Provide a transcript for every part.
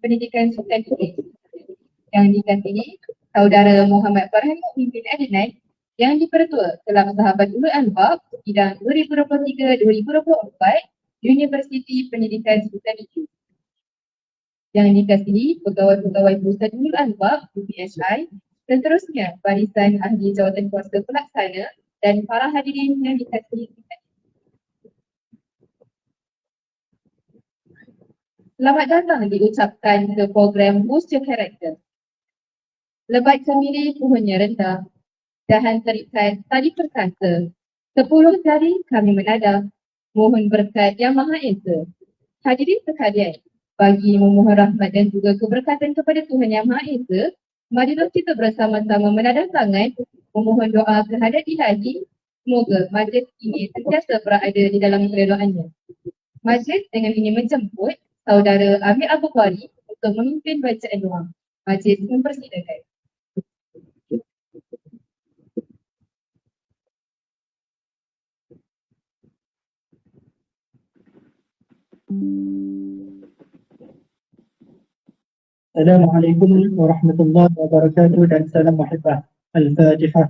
Pendidikan Sultan Idris. Yang dikasihi Saudara Muhammad Farhan Mukmin Adnan yang dipertua dalam Sahabat Ulul Albab bidang 2023-2024 Universiti Pendidikan Sultan Idris. Yang dikasihi pegawai-pegawai Pusat Ulul Albab UPSI, seterusnya barisan ahli jawatan kuasa pelaksana dan para hadirin yang dikasihi. Selamat datang diucapkan ke program Boost Your Character. Lebat kemiri pohonnya rendah, dahan terikat tali perkasa. 10 jari kami menada, mohon berkat yang Maha Esa. Hadirin sekalian, bagi memohon rahmat dan juga keberkatan kepada Tuhan Yang Maha Esa, marilah kita bersama-sama menadah tangan, memohon doa kehadrat ilahi. Semoga majlis ini sentiasa berada di dalam keredoannya. Majlis dengan ini menjemput Saudara Amir Abu Qari untuk memimpin bacaan doa. Majlis mempersilakan. Assalamualaikum warahmatullahi wabarakatuh dan salam muhibbah. Al-Fatihah.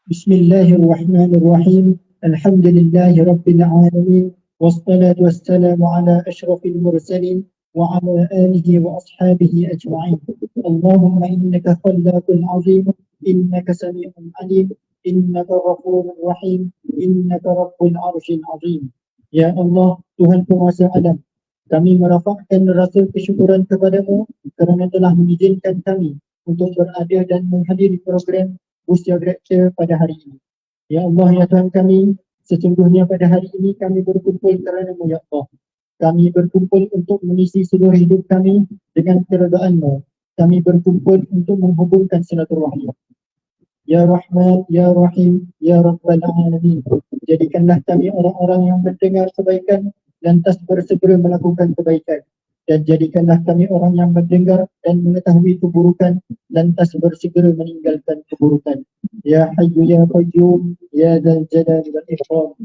Bismillahirrahmanirrahim. Alhamdulillahi rabbil alamin. Wassalatu wassalamu ala ashrafil mursalin wa ala alihi wa ashabihi ajma'in. Allahumma innaka khallaqun azim, innaka sami'un alim, innaka ghafurur rahim, innaka rabbul arsyil azim. Ya Allah, Tuhan penguasa alam, kami merafakkan rasa kesyukuran kepadamu kerana telah mengizinkan kami untuk berada dan menghadiri program Boost Your Character pada hari ini. Ya Allah, ya Tuhan kami, sesungguhnya pada hari ini kami berkumpul kerana-Mu, ya Allah. Kami berkumpul untuk mengisi seluruh hidup kami dengan keredaan-Mu. Kami berkumpul untuk menghubungkan silaturahim. Ya Rahman, Ya Rahim, Ya Rabbal Alamin. Jadikanlah kami orang-orang yang mendengar kebaikan lantas bersegera melakukan kebaikan. Dan jadikanlah kami orang yang mendengar dan mengetahui keburukan lantas bersegera meninggalkan keburukan. Ya Hayyu Ya Qayyum, Ya Dzal Jalali wal Ikram.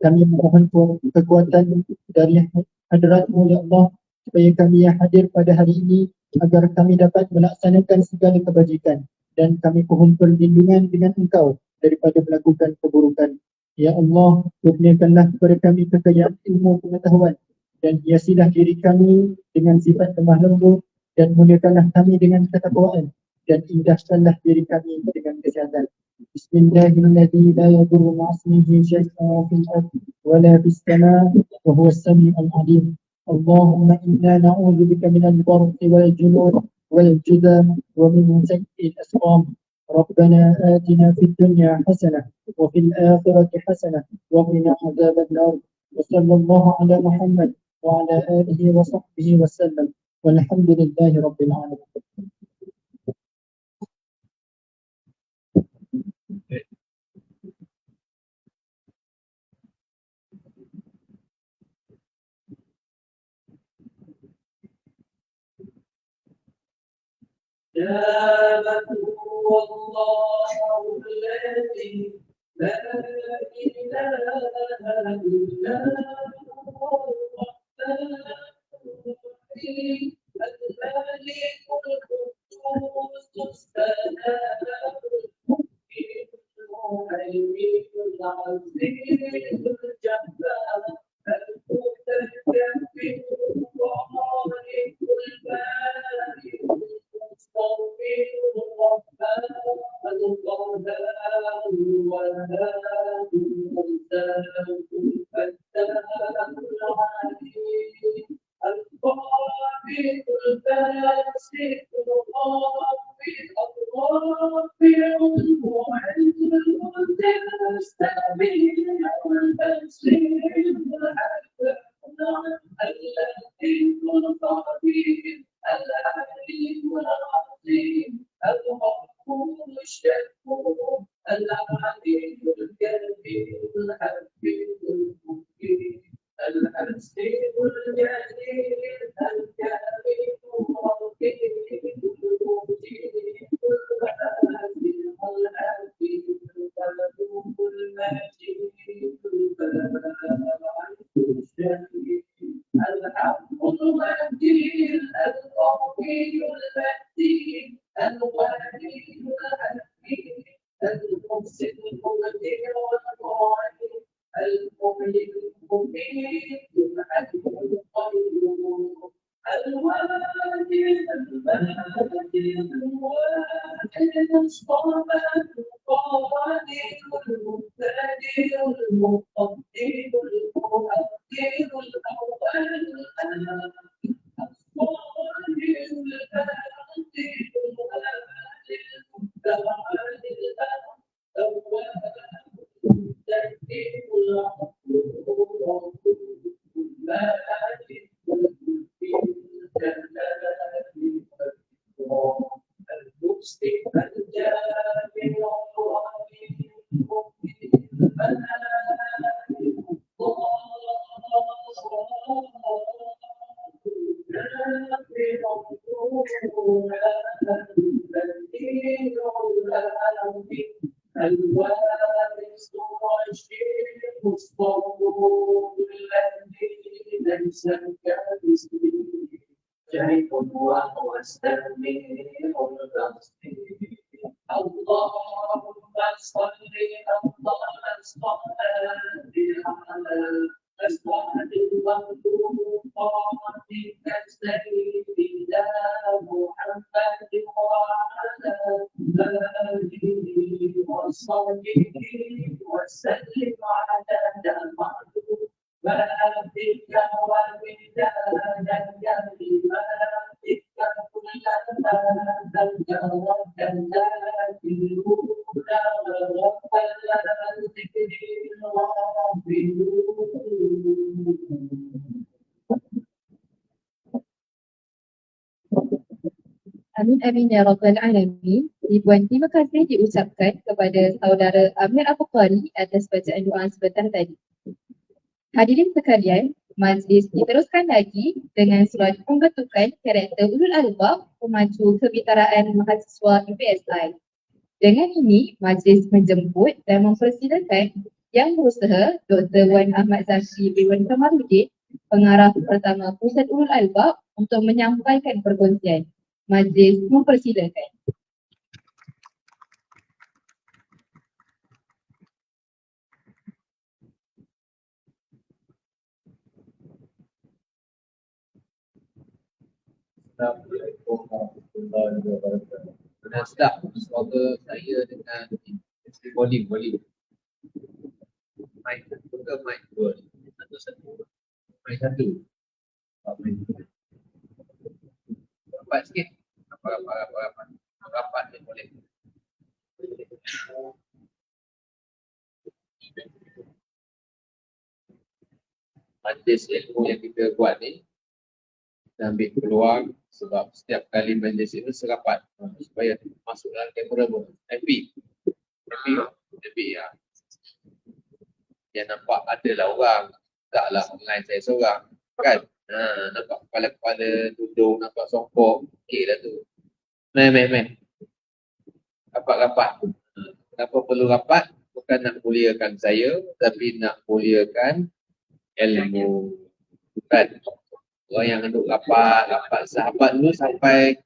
Kami mohon kekuatan dari hadrat-Mu, ya Allah, supaya kami yang hadir pada hari ini agar kami dapat melaksanakan segala kebajikan dan kami mohon perlindungan dengan Engkau daripada melakukan keburukan. Ya Allah, kurniakanlah kepada kami kekayaan ilmu pengetahuan dan hiasilah diri kami dengan sifat lemah lembut dan muliakanlah kami dengan ketakwaan dan indahkanlah diri kami dengan kesihatan. Bismillahirrahmanirrahim. La yadurru ma'asmihi syai'un fil ardi wa la fis samaa'i wa huwa as-sami'ul 'alim. Allahumma inna na'udzu bika minal barqi wal junud wal judam wa min sayyi'il asqam. Rabbana atina fid dunya hasanah wa fil akhirati hasanah wa qina adzaban nar. Wa sallallahu ala Muhammad wa ala alihi wa sahbihi wa sallam. Walhamdulillahi rabbil alamin. ذلك هو الله الذي لا إله إلا هو الرحمن الرحيم الملك القدوس السلام المؤمن المهيمن العزيز الجبار المتكبر الخالق البارئ المستغفر الرحمن القهار الوهاب المرتاح الفتاح العليم القابض الباسط الغافر الرافع المعز المستبين البصير الحكم اللطيف الخبير العليم العظيم الغفور الشكور العليم الكبير الحكيم المبين الحسيب الجليل الكريم الرقيب Amin amin ya rabbal alamin. Ribuan terima kasih diucapkan kepada saudara Amir Al-Bukhari atas bacaan doa sebentar tadi. Hadirin sekalian, majlis diteruskan lagi dengan surat pembentukan karakter ulul albab pemacu kebitaraan mahasiswa UPSI. Dengan ini, majlis menjemput dan mempersilakan Yang Berusaha Dr. Wan Ahmad Zakri Dewan Kamarudin, pengarah pertama Pusat Ulul Albab untuk menyampaikan perkongsian. Majlis mempersilakan. Assalamualaikum warahmatullahi wabarakatuh. Sudah sedap suara saya dengan volume. Mic bukan mic dua. Satu. Mic satu. Mic dua. Rapat sikit. Rapat ni boleh. Majlis ilmu yang kita buat ni kita ambil peluang sebab setiap kali majlis itu serapat supaya masuk dalam kamera pun happy ya. Dia nampak adalah orang, taklah online saya seorang kan. Nampak kepala-kepala duduk, nampak songkok, okey lah tu. Main. Rapat. Kenapa perlu rapat? Bukan nak muliakan saya, tapi nak muliakan ilmu. Bukan. Orang yang duduk rapat sahabat dulu sampai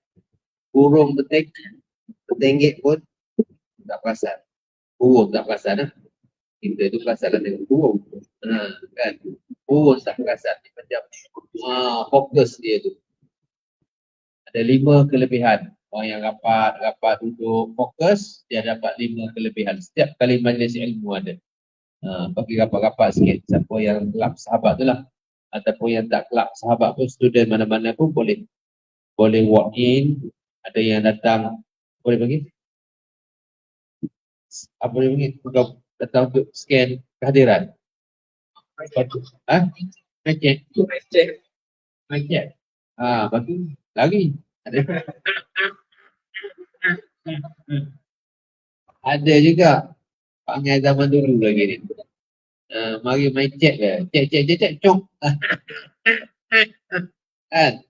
burung bertenggek pun tak perasan. Burung tak perasan. Kita tu perasan dengan burung. Kan? Burung tak perasan. Dia macam fokus dia tu. Ada 5 kelebihan. Orang yang rapat duduk fokus, dia dapat 5 kelebihan. Setiap kali majlis ilmu ada. Bagi rapat-rapat sikit. Siapa yang kelab sahabat tu lah. Ataupun yang tak kelab sahabat pun, student mana-mana pun boleh walk in. Ada yang datang, boleh bagi? Apa boleh bagi? Datang untuk scan kehadiran. Mic check. Bagi lagi. Ada juga panggil zaman dulu lagi ni. Mari main cek ke. Cek, cok. Kan?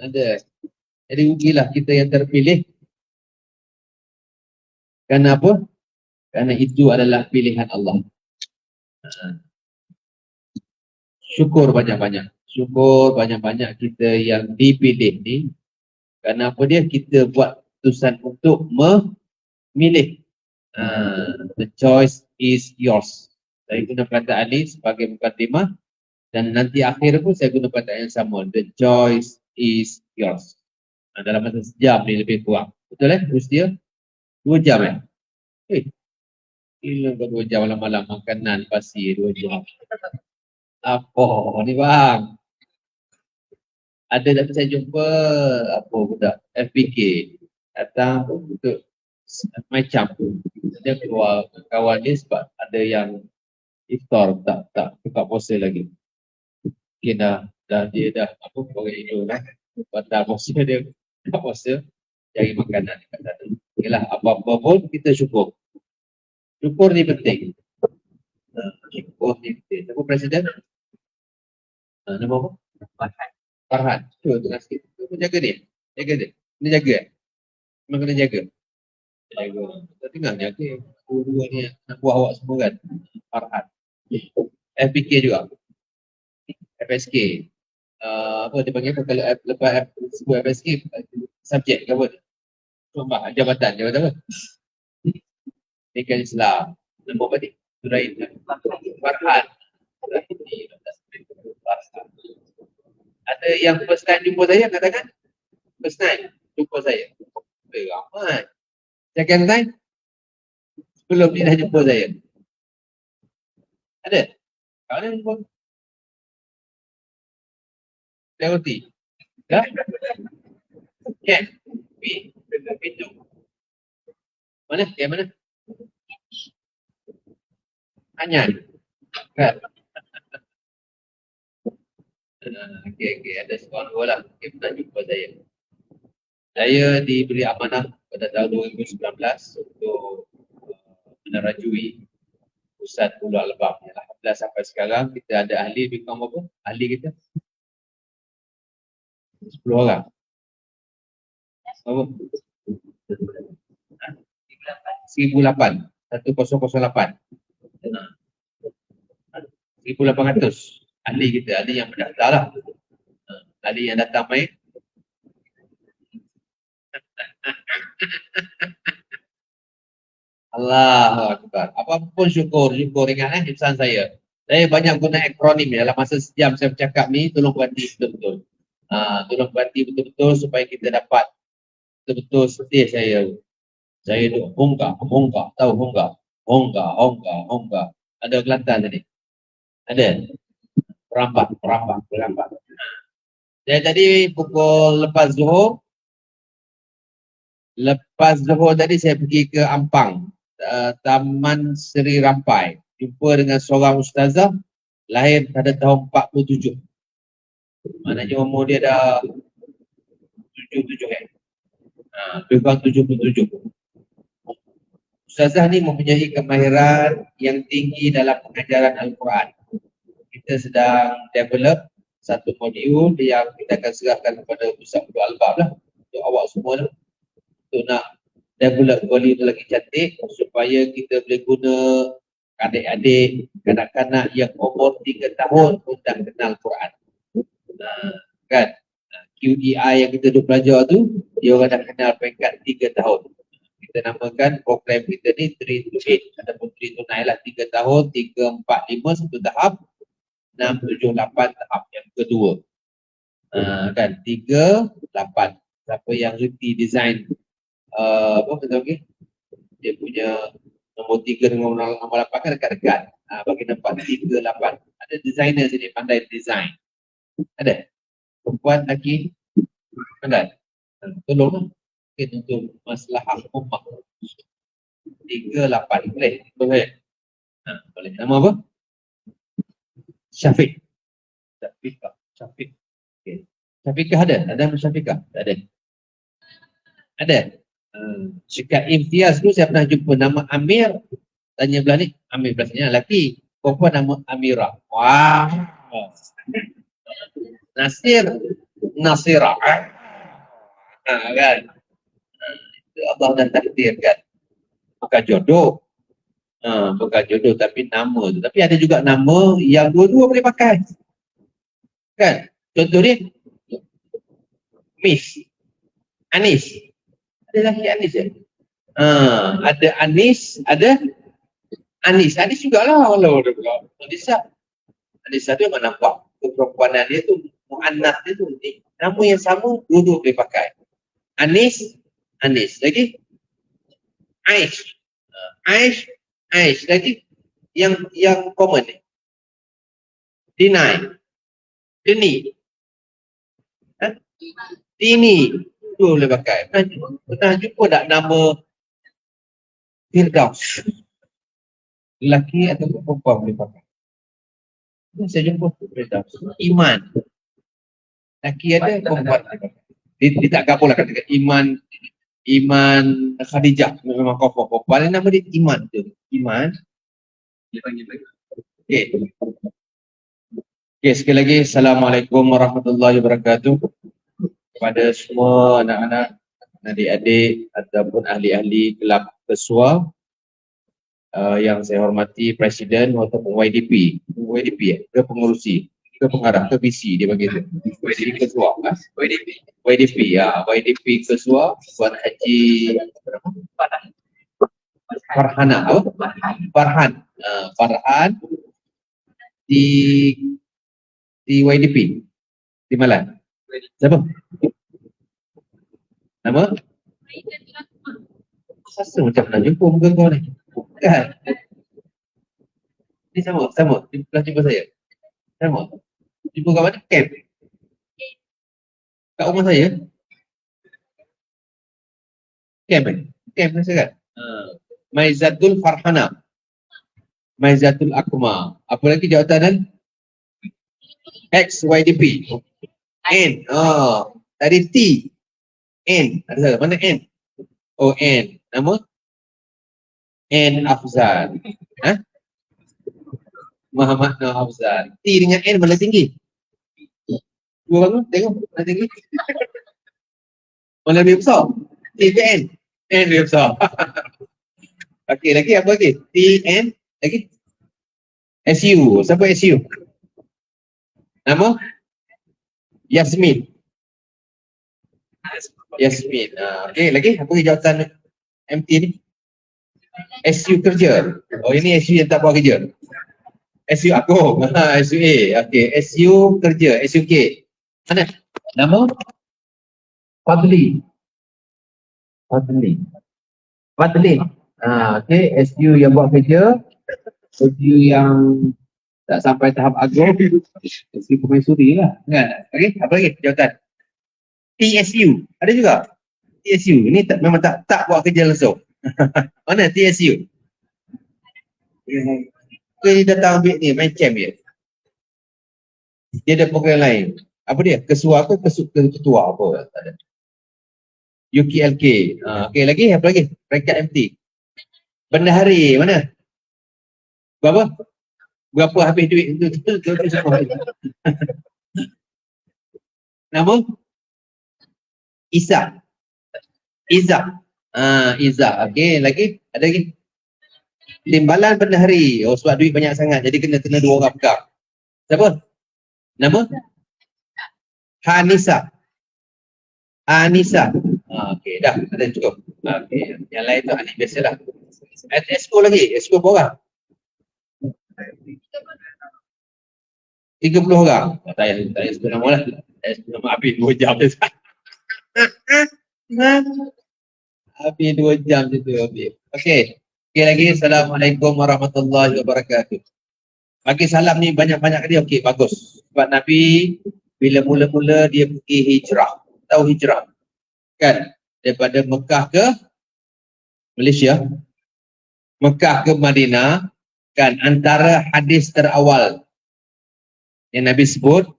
Ada. Jadi rugilah kita yang terpilih. Kenapa? Kerana itu adalah pilihan Allah. Syukur banyak-banyak. Syukur banyak-banyak kita yang dipilih ni. Kerana apa dia? Kita buat keputusan untuk memilih. The choice is yours. Saya guna perkataan ni sebagai mukadimah dan nanti akhir pun saya guna perkataan yang sama. The choice is yours. Dalam masa sejam ni lebih kurang. Betul terus dia 2 jam gila kau 2 jam malam-malam makanan pasir 2 jam. Apa ni bang? Ada saya jumpa apa budak FPK datang untuk macam dia keluar kawan dia sebab ada yang iftar tak buka puasa lagi. Mungkin dah dia dah apa orang itu lah. Batal puasa dia tak puasa cari makanan dekat sana. Okeylah apa-apa pun kita syukur. Syukur ni penting. Syukur ni penting. Siapa presiden? Nama apa? Farhan. Cuba tengah sikit. Jaga dia. Jaga dia. Kena jaga memang kena jaga. Jaga. Kita tengah jaga. Dua-dua ni anak buah awak semua kan. Farhan. FPK juga. FSK. Apa dia panggil apa kalau lepas sebuah FSK subjek ke apa? Sumpah jabatan apa? Dekan Islam. Nama apa ni? Surain. Farhan. Ada yang first time jumpa saya katakan first time jumpa saya. Ramai. Second time sebelum ni dah jumpa saya. Ada? Kau mana jumpa? Dah roti? Dah? Ken? Pintu? Mana? Yang mana? Anyan? Kan? Okey, ada seorang dua lah. Okay, pernah jumpa saya. Saya diberi amanah pada tahun 2019 untuk menerajui pusat Ulu Albab. Alhamdulillah sampai sekarang kita ada ahli lebih kurang berapa? Ahli kita? 10 orang. Berapa? 1008. 1008. 1800. Ahli kita, ahli yang mendaftar lah. Ahli yang datang main. Allahu Akbar. Apapun syukur ingat insan saya. Saya banyak guna akronim dalam masa sejam saya bercakap ni, tolong berhenti betul-betul. Tolong berhenti betul-betul supaya kita dapat betul-betul setia saya. Saya tu honggak, tahu honggak. Ada Kelantan tadi? Ada? Perambat. Saya tadi pukul lepas Zuhur tadi saya pergi ke Ampang, Taman Seri Rampai. Jumpa dengan seorang ustazah lahir pada tahun 47. Maknanya umur dia dah 77 lebih kurang 77. Ustazah ni mempunyai kemahiran yang tinggi dalam pengajaran Al-Quran. Kita sedang develop satu modul yang kita akan serahkan kepada Pusat Ulu Albab lah untuk awak semua lah, untuk nak develop volume lagi cantik supaya kita boleh guna adik-adik, kanak-kanak yang umur 3 tahun pun dah kenal Quran. Kan? QEI yang kita duk belajar tu, dia orang dah kenal peringkat 3 tahun. Kita namakan program kita ni 3 to 8 ataupun 3 to 9 lah. 3 tahun, 3, 4, 5 satu tahap, 6, 7, 8 tahap yang kedua. Kan? 3, 8. Siapa yang reti design apa kata okey? Dia punya nombor 3 dengan nombor 8 kan dekat-dekat. Bagi nampak 3, 8. Ada designer sini, pandai design. Ada? Perempuan, lelaki, pandai? Tolonglah. Mungkin untuk masalah ummah. 3, 8. Boleh? Boleh. Nama apa? Syafiq. Syafiq. Okay. Syafiqah ada? Ada Syafiqah? Tak ada. Ada? Syekh Imtiaz dulu saya pernah jumpa nama Amir. Tanya belah ni, Amir belah sini lelaki. Perempuan nama Amirah. Wah. Nasirah. Kan? Allah dah takdirkan. Maka jodoh. Bukan jodoh tapi nama tu. Tapi ada juga nama yang dua-dua boleh pakai. Kan? Contoh dia Miss, Anis. Ada lelaki Anis je. Ada Anis, ada Anis. Anis jugalah kalau dia pula. Anissa tu memang nampak keperempuanan dia tu, mu'annas dia tu. Nama yang sama, dua-dua boleh pakai. Anis, Anis. Lagi Aish. Aish. Lagi yang common ni. Deni. Dini. Tu boleh pakai. Pernah jumpa tak nama Firdaus? Lelaki atau perempuan boleh pakai. Saya jumpa Firdaus. Iman. Lelaki ada, perempuan boleh pakai. Dia tak gabung lah kata Iman Khadijah. Memang kau paling nama dia Iman tu. Iman. Okay, sekali lagi Assalamualaikum warahmatullahi wabarakatuh kepada semua anak-anak, adik-adik ataupun ahli-ahli kelab Kesua yang saya hormati Presiden ataupun YDP ke pengurusi, ke pengarah, ke VC dia bagi tu. YDP Kesua. YDP Kesua Tuan Haji Farhan di YDP di Malang. Siapa? Nama? Rasa macam pernah jumpa muka kau ni. Bukan. Ni sama. Dia pernah jumpa saya. Sama. Jumpa kat mana? Camp. Kat rumah saya. Camp kan? Camp rasa kan? Maizatul Farhana. Maizatul Akma. Apa lagi jawatan? X YDP. N. Tadi T. N. Ada mana N? N. Nama? N Afzal. Muhammad Nur Afzal. T dengan N mana tinggi? Dua bangun, tengok mana tinggi. Mana lebih besar? T ke N? N lebih besar. Okey, lagi apa lagi? T, N, lagi? SU. Siapa SU? Nama? Yasmin. Okey, lagi? Apa lagi jawatan MT ni? SU kerja. Ini SU yang tak buat kerja. SU aku. SU A. Okey, SU kerja. SU K. Mana? Nama? Fadli. Okey, SU yang buat kerja. SU yang tak sampai tahap agung. SU permaisuri lah. Okey, apa lagi jawatan? TSU. Ada juga? TSU. Ini memang tak buat kerja langsung. Mana TSU? Dia datang ambil ni, main camp dia. Dia ada program lain. Apa dia? Kesua apa? Ketua apa? Tak ada. UKLK. Okey, lagi? Apa lagi? Peringkat MT. Bendahari. Mana? Berapa habis duit itu? Nama? Izzah. Izzah. Okey, lagi? Ada lagi? Timbalan bendahari. Sebab duit banyak sangat. Jadi kena dua orang pegang. Siapa? Nama? Hanisa. Okey, dah. Ada cukup. Okey. Yang lain tu Hanif biasalah. Esko lagi? Esko berapa orang? 30 orang. Tak payah sebut nama lah. Sebut nama habis 2 jam je. Habis 2 jam je tu habis. Okey. Okey lagi. Assalamualaikum warahmatullahi wabarakatuh. Bagi salam ni banyak-banyak dia. Okey, bagus. Sebab Nabi bila mula-mula dia pergi hijrah. Tahu hijrah? Kan? Daripada Mekah ke Malaysia. Mekah ke Madinah. Kan? Antara hadis terawal yang Nabi sebut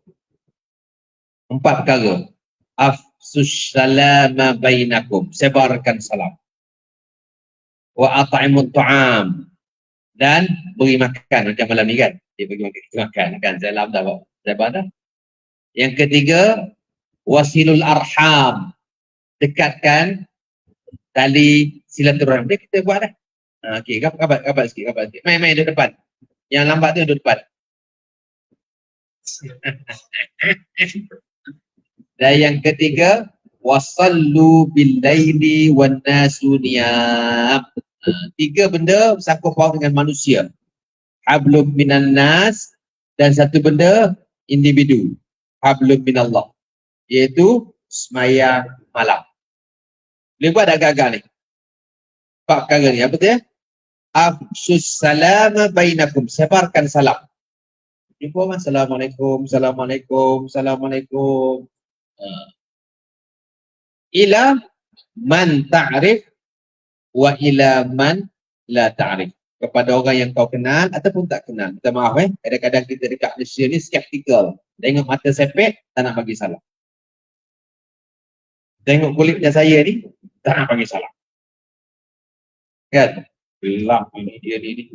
4 perkara. Afsus salama bainakum. Sebarkan salam. Wa at'imut ta'am. Dan beri makan macam malam ni kan. Dia bagi makan kan. Salam dah. Sebar dah. Yang ketiga, wasilul arham. Dekatkan tali silaturahim. Dia kita buat dah. Okey, rapat sikit. Main duduk depan. Yang lambat tu duduk depan. Dan yang ketiga, wasallu bil-laili wan-nasu niyam. Tiga benda bersangkut paut dengan manusia. Hablum minan nas, dan satu benda individu. Hablum minallah, iaitu sembahyang malam. Boleh buat agak-agak ni. Empat perkara ni, apa dia? Afsus salama bainakum, sebarkan salam. Jumpa orang, Assalamualaikum, Assalamualaikum, Assalamualaikum. Ila man ta'rif wa ila man la ta'rif. Kepada orang yang kau kenal ataupun tak kenal. Minta maaf kadang-kadang kita dekat Malaysia ni skeptikal. Tengok mata sepet, tak nak bagi salam. Tengok kulitnya saya ni, tak nak bagi salam. Kan? Gelap ini dia ni.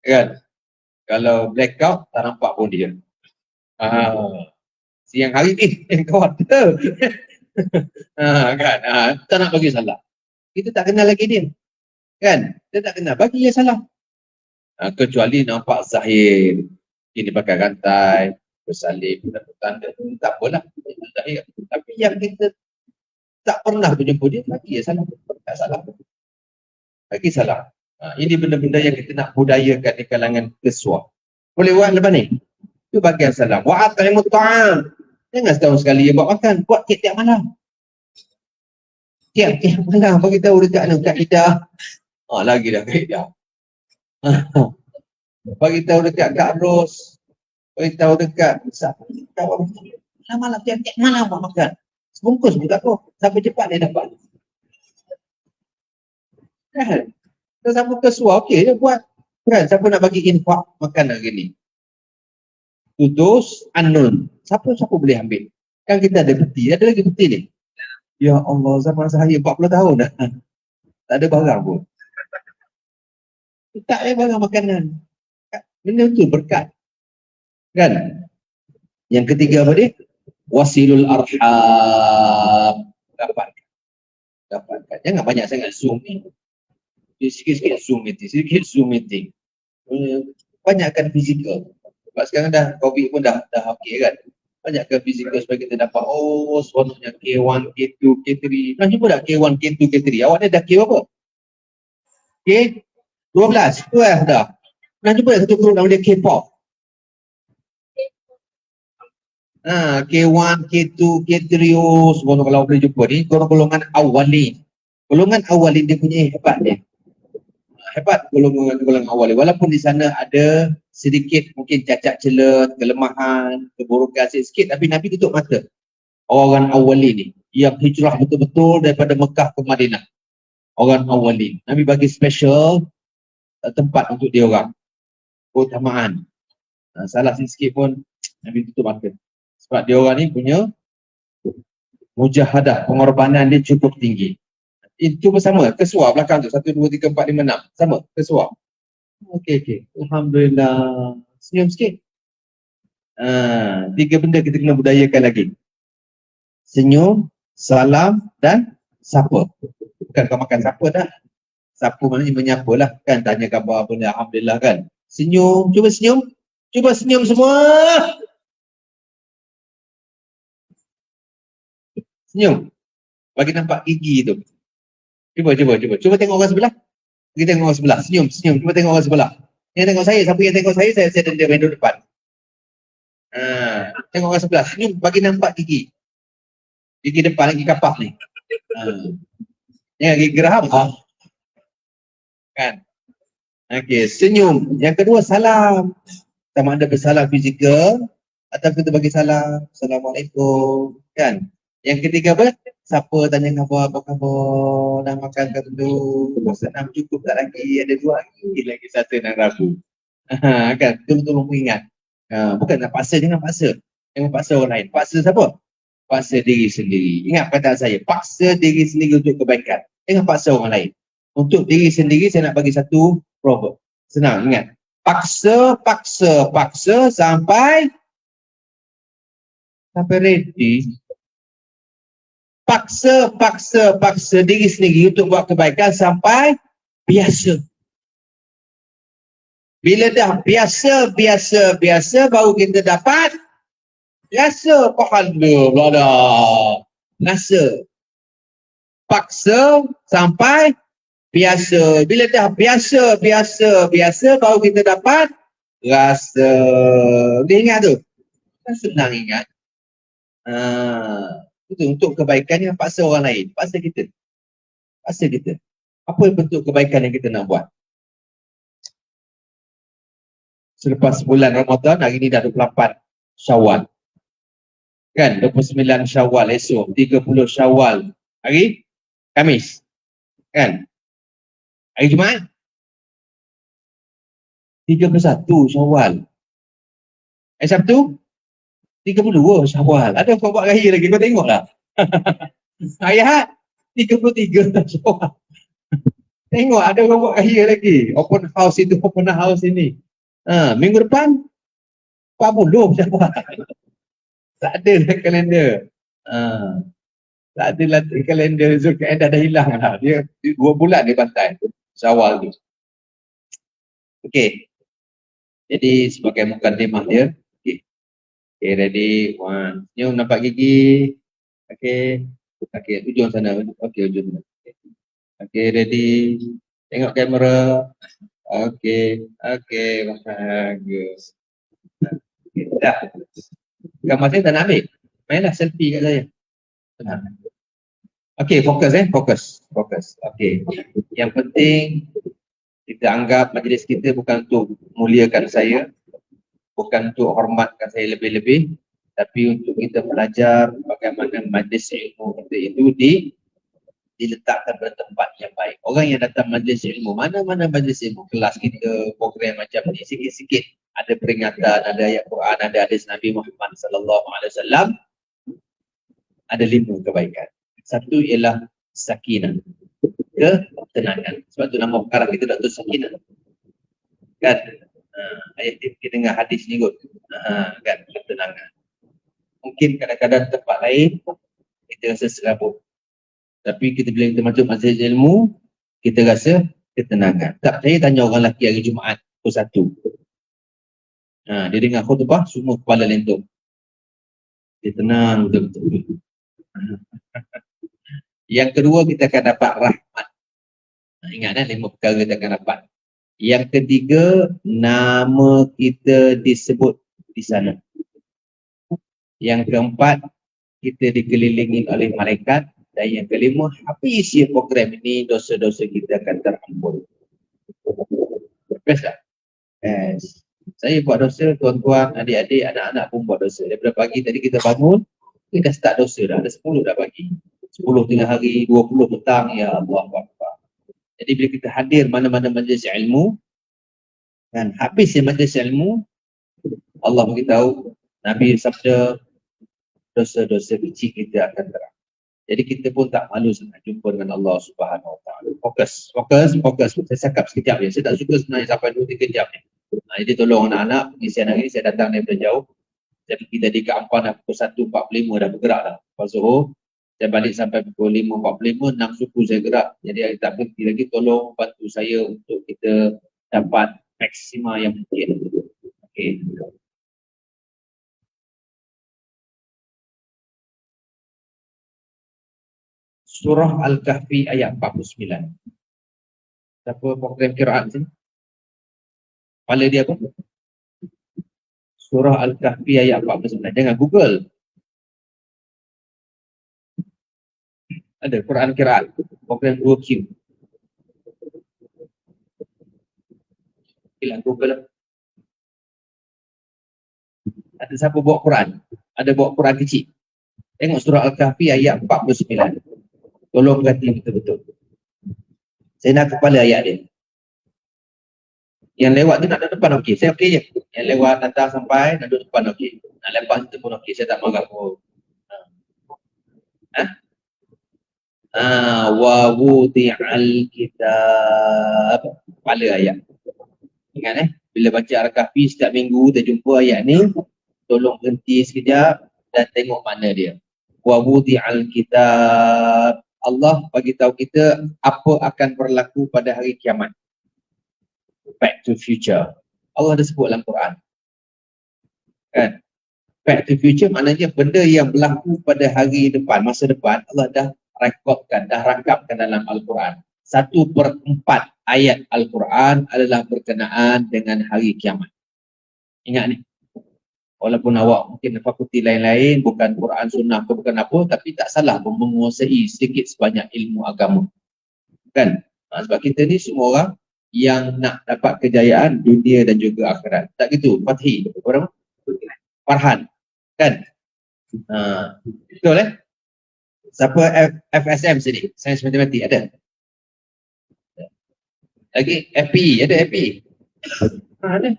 Kan? Kalau blackout, tak nampak pun dia. Siang hari ni, kau ada. Kan? Tak nak bagi salam. Kita tak kenal lagi dia. Kan? Kita tak kenal. Bagi dia salam. Kecuali nampak zahir. Ini pakai rantai, bersalib, tanda. Tak apalah. Zahir. Tapi yang kita tak pernah berjumpa dia, bagi dia salam. Tak salah. Bagi salam. Ini benda-benda yang kita nak budayakan di kalangan kesua. Boleh buat lepas ni? Itu bagian salam. Wa'at'imut ta'am. Jangan setahun sekali dia buat makan. Buat tiap-tiap malam. Tiap-tiap malam bagi tahu dekat kaedah. Lagi dah kaedah. Bagi tahu dekat Kak Ros. Bagi tahu dekat malam tiap-tiap malam buat makan. Sebungkus pun tak apa. Sampai cepat dia dapat. Kan? Kalau siapa kesua, okey dia buat. Kan? Siapa nak bagi infak makan hari ni? Tutus, unknown. Siapa boleh ambil? Kan kita ada peti. Ada lagi peti ni. Ya Allah, zaman saya 40 tahun dah. Tak ada barang pun. Tak ada barang makanan. Benda tu berkat. Kan? Yang ketiga apa dia? Wasilul arham. Dapatkan. Jangan banyak sangat Zoom ni. Sikit-sikit Zoom meeting. Banyakkan fizikal. Sebab sekarang dah COVID pun dah okey kan. Banyakkan fizikal supaya kita dapat seronoknya K1, K2, K3. Pernah jumpa tak K1, K2, K3? Awak ni dah K berapa? K12 dah. Pernah jumpa tak satu group nama dia K-pop? K1, K2, K3, seronok kalau boleh jumpa ni. Golongan awalin. Golongan awalin dia punya hebat dia. Hebat golongan awalin. Walaupun di sana ada sedikit mungkin cacat celah, kelemahan, keburukan sikit, tapi Nabi tutup mata. Orang awalin ni yang hijrah betul-betul daripada Mekah ke Madinah. Orang awalin. Nabi bagi special tempat untuk dia orang. Keutamaan. Salah sikit pun Nabi tutup mata. Sebab dia orang ni punya mujahadah, pengorbanan dia cukup tinggi. Itu bersama, kesuar belakang tu. 1, 2, 3, 4, 5, 6. Sama, kesuar. Okey. Alhamdulillah. Senyum sikit. 3 benda kita kena budayakan lagi. Senyum, salam dan sapa. Bukan kau makan sapa dah. Sapa maknanya menyapa lah. Kan tanya khabar apa ni. Alhamdulillah kan. Senyum, cuba senyum. Cuba senyum semua. Senyum. Bagi nampak gigi tu. Cuba tengok orang sebelah. Kita tengok orang sebelah. Senyum. Cuba tengok orang sebelah. Yang tengok saya. Siapa yang tengok saya dia main duduk depan. Tengok orang sebelah. Senyum. Bagi nampak gigi. Gigi depan lagi kapak ni. Yang gigi geraham. Kan? Okey. Senyum. Yang kedua, salam. Sama ada bersalam fizikal atau kita bagi salam. Assalamualaikum. Kan? Yang ketiga apa? Siapa tanya khabar, apa khabar, dah makan ke dulu, senam cukup tak lagi, ada 2 hari lagi Selasa dan Rabu. Kan, betul-betul mengingat. Bukan nak paksa, jangan paksa orang lain. Paksa siapa? Paksa diri sendiri. Ingat perkataan saya, paksa diri sendiri untuk kebaikan. Jangan paksa orang lain. Untuk diri sendiri, saya nak bagi satu proverb. Senang, ingat. Paksa sampai ready. Paksa diri sendiri untuk buat kebaikan sampai biasa. Bila dah biasa baru kita dapat rasa pahala dah. Rasa. Paksa sampai biasa. Bila dah biasa baru kita dapat rasa. Dia ingat tu? Kan senang ingat. Itu untuk kebaikan yang paksa orang lain. Paksa kita. Apa bentuk kebaikan yang kita nak buat? Selepas bulan Ramadan, hari ni dah 28 Syawal. Kan? 29 Syawal esok, 30 Syawal hari Khamis. Kan? Hari Jumaat 31 Syawal. Hari Sabtu 32 Syawal. Ada kau buat raya lagi, kau tengoklah. Hari Ahad 33 Syawal. Tengok ada orang buat raya lagi. Open house itu, open house ini. Minggu depan 40 Syawal. Tak ada lah kalender. Tak ada lah kalender Zulkaidah dah hilang lah. Dia 2 bulan dia bantai Syawal tu. Okey. Jadi sebagai mukadimah dia. Okay, ready. One. Senyum nampak gigi. Okey. Ujung sana. Okey, ujung sana. Okey, ready. Tengok kamera. Okey, bagus. Okay, dah. Gambar saya tak nak ambil. Mainlah selfie kat saya. Tenang. Okey, fokus. Okey. Yang penting kita anggap majlis kita bukan untuk muliakan saya, bukan untuk hormatkan saya lebih-lebih, tapi untuk kita belajar bagaimana majlis ilmu kita itu diletakkan pada tempat yang baik. Orang yang datang majlis ilmu, mana-mana majlis ilmu, kelas kita, program macam ni, sikit-sikit ada peringatan, ada ayat Quran, ada hadis Nabi Muhammad SAW, ada 5 kebaikan. Satu ialah sakinah, ketenangan. Sebab tu nama perkara kita Dr. Sakinah. Kan? Ayat kita dengar hadis ni kot. Kan? Ketenangan. Mungkin kadang-kadang tempat lain kita rasa serabut. Tapi kita bila kita masuk majlis ilmu, kita rasa ketenangan. Tak, saya tanya orang lelaki hari Jumaat pukul 1. Dia dengar khutbah, semua kepala lentuk. Dia tenang betul-betul. Yang kedua, kita akan dapat rahmat. Ingat 5 perkara kita akan dapat. Yang ketiga, nama kita disebut di sana. Yang keempat, kita dikelilingi oleh malaikat. Dan yang kelima, habis program ini, dosa-dosa kita akan terampun. Best tak? Yes. Saya buat dosa, tuan-tuan, adik-adik, anak-anak pun buat dosa. Daripada pagi tadi kita bangun, kita dah start dosa dah. Ada 10 dah pagi. 10 tengah hari, 20 petang, ya Allah. Jadi bila kita hadir mana-mana majlis ilmu, dan habis majlis ilmu, Allah beritahu, Nabi sabda, dosa-dosa kecil kita akan terang. Jadi kita pun tak malu sangat jumpa dengan Allah Subhanahu Wa Taala. Fokus. Saya cakap sekejap je. Saya tak suka sebenarnya sampai 2-3 jam ni. Jadi tolong anak-anak, pengisian hari ni saya datang daripada jauh. Saya pergi tadi ke Ampang dah pukul 1.45 dah bergerak dah. Lepas Zuhur, saya balik sampai pukul 5.45, 6 suku saya gerak. Jadi tak berhenti lagi, tolong bantu saya untuk kita dapat maksima yang mungkin. Okey. Surah Al-Kahfi ayat 49. Siapa program kiraan sini? Kepala dia apa? Surah Al-Kahfi ayat 49. Jangan Google. Ada Quran kiraan. Program 2Q. Hilang Google. Ada siapa bawa Quran? Ada bawa Quran kecil. Tengok surah Al-Kahfi ayat 49. Tolong perhati betul-betul. Saya nak kepala ayat dia. Yang lewat tu nak duduk depan okey. Saya okey je. Yang lewat datang sampai nak duduk depan okey. Nak lepas tu pun okey. Saya tak marah pun. Wa wudi'al kitab. Kepala ayat. Ingat bila baca Al-Kahfi setiap minggu kita jumpa ayat ni, tolong berhenti sekejap dan tengok mana dia. Wa wudi'al kitab. Allah bagi tahu kita apa akan berlaku pada hari kiamat. Back to future. Allah dah sebut dalam Quran. Kan? Back to future maknanya benda yang berlaku pada hari depan, masa depan, Allah dah rekodkan, dah rangkapkan dalam Al-Quran. 1/4 ayat Al-Quran adalah berkenaan dengan hari kiamat. Ingat ni. Walaupun awak mungkin fakulti lain-lain, bukan Quran Sunnah ke bukan apa, tapi tak salah pun menguasai sedikit sebanyak ilmu agama. Kan? Sebab kita ni semua orang yang nak dapat kejayaan dunia dan juga akhirat. Tak gitu? Fathi. Apa nama? Farhan. Kan? Betul Siapa FSM sini? Sains Matematik ada? Lagi? FP? Ada FP? Ada.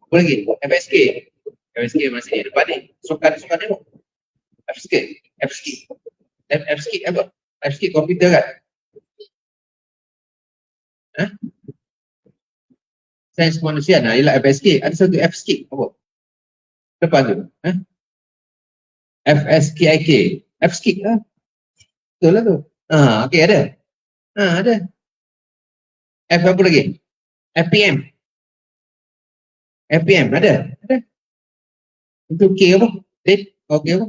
Apa lagi? FSK? FSK masih di depan ni. Sukan tengok. FSK apa? FSK komputer kan? Sains manusia ialah FSK. Ada satu FSK apa? Depan tu. FSKIK. FSK lah. Betul lah tu. Okey ada. Ada. F apa lagi? FPM. FPM ada. Untuk K apa? Date? K apa?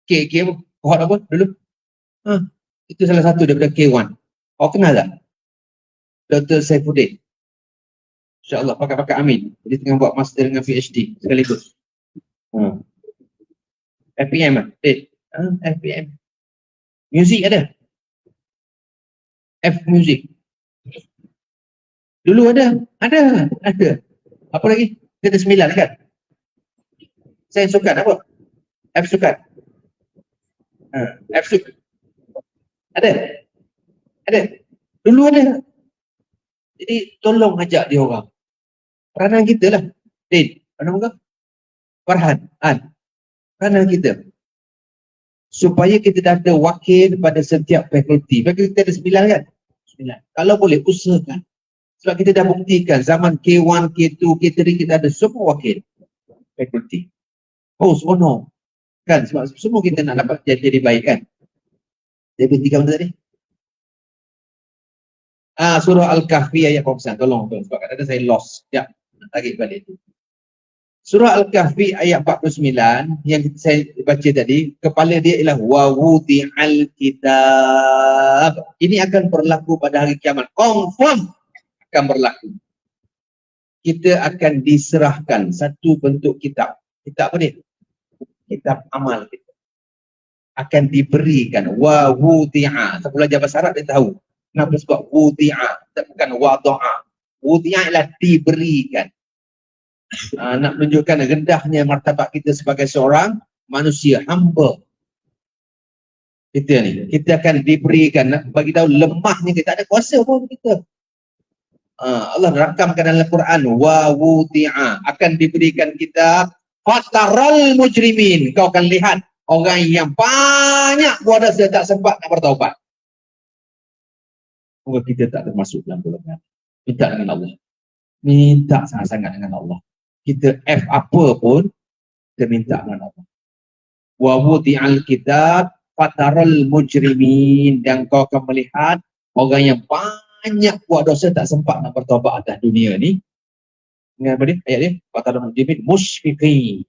K apa? Kohort apa dulu? Itu salah satu daripada K1. Kau kenal tak? Dr. Saifuddin. InsyaAllah pakai Amin. Dia tengah buat master dengan PhD sekaligus. FPM lah. FPM. Music ada. F music. Dulu ada. Apa lagi? Kita 9 kan? Saya sukan apa? F sukan. F sukan. Ada. Dulu ada. Jadi tolong ajak dia orang. Peranan kita lah. Din, apa nama kau? Farhan, peranan kita. Supaya kita dah ada wakil pada setiap fakulti. Fakulti kita ada 9 kan? 9. Kalau boleh usahakan. Sebab kita dah buktikan zaman K1, K2, K3 kita ada semua wakil fakulti. Seronok. Kan? Sebab semua kita nak dapat jadi baik kan? Dia berhentikan benda tadi. Surah Al-Kahfi ayat 49. Tolong. Sebab kadang-kadang saya lost. Sekejap. Tarik balik. Surah Al-Kahfi ayat 49 yang saya baca tadi, kepala dia ialah wa wudi'al kitab. Ini akan berlaku pada hari kiamat. Confirm akan berlaku. Kita akan diserahkan satu bentuk kitab. Kitab apa ni? Kitab amal kita. Akan diberikan wa wudi'a. Siapa belajar bahasa Arab dia tahu. Kenapa sebab wudi'a, bukan wada'a. Wudi'a ialah diberikan. Nak menunjukkan rendahnya martabat kita sebagai seorang manusia hamba. Kita akan diberikan, bagi tahu lemahnya kita, tak ada kuasa pun kita. Allah rakamkan dalam Quran wa wudi'a, akan diberikan kita fataral mujrimin. Kau akan lihat orang yang banyak buat dosa tak sempat nak bertaubat. Moga kita tak termasuk dalam golongan. Minta dengan Allah. Minta sangat-sangat dengan Allah. Kita F apa pun, kita minta dengan Allah. Wa wudi'al kitab fataral mujrimin, dan kau akan melihat orang yang banyak buat dosa tak sempat nak bertaubat atas dunia ni. Ingat apa dia? Ayat dia? Fataral mujrimin musyfiqin.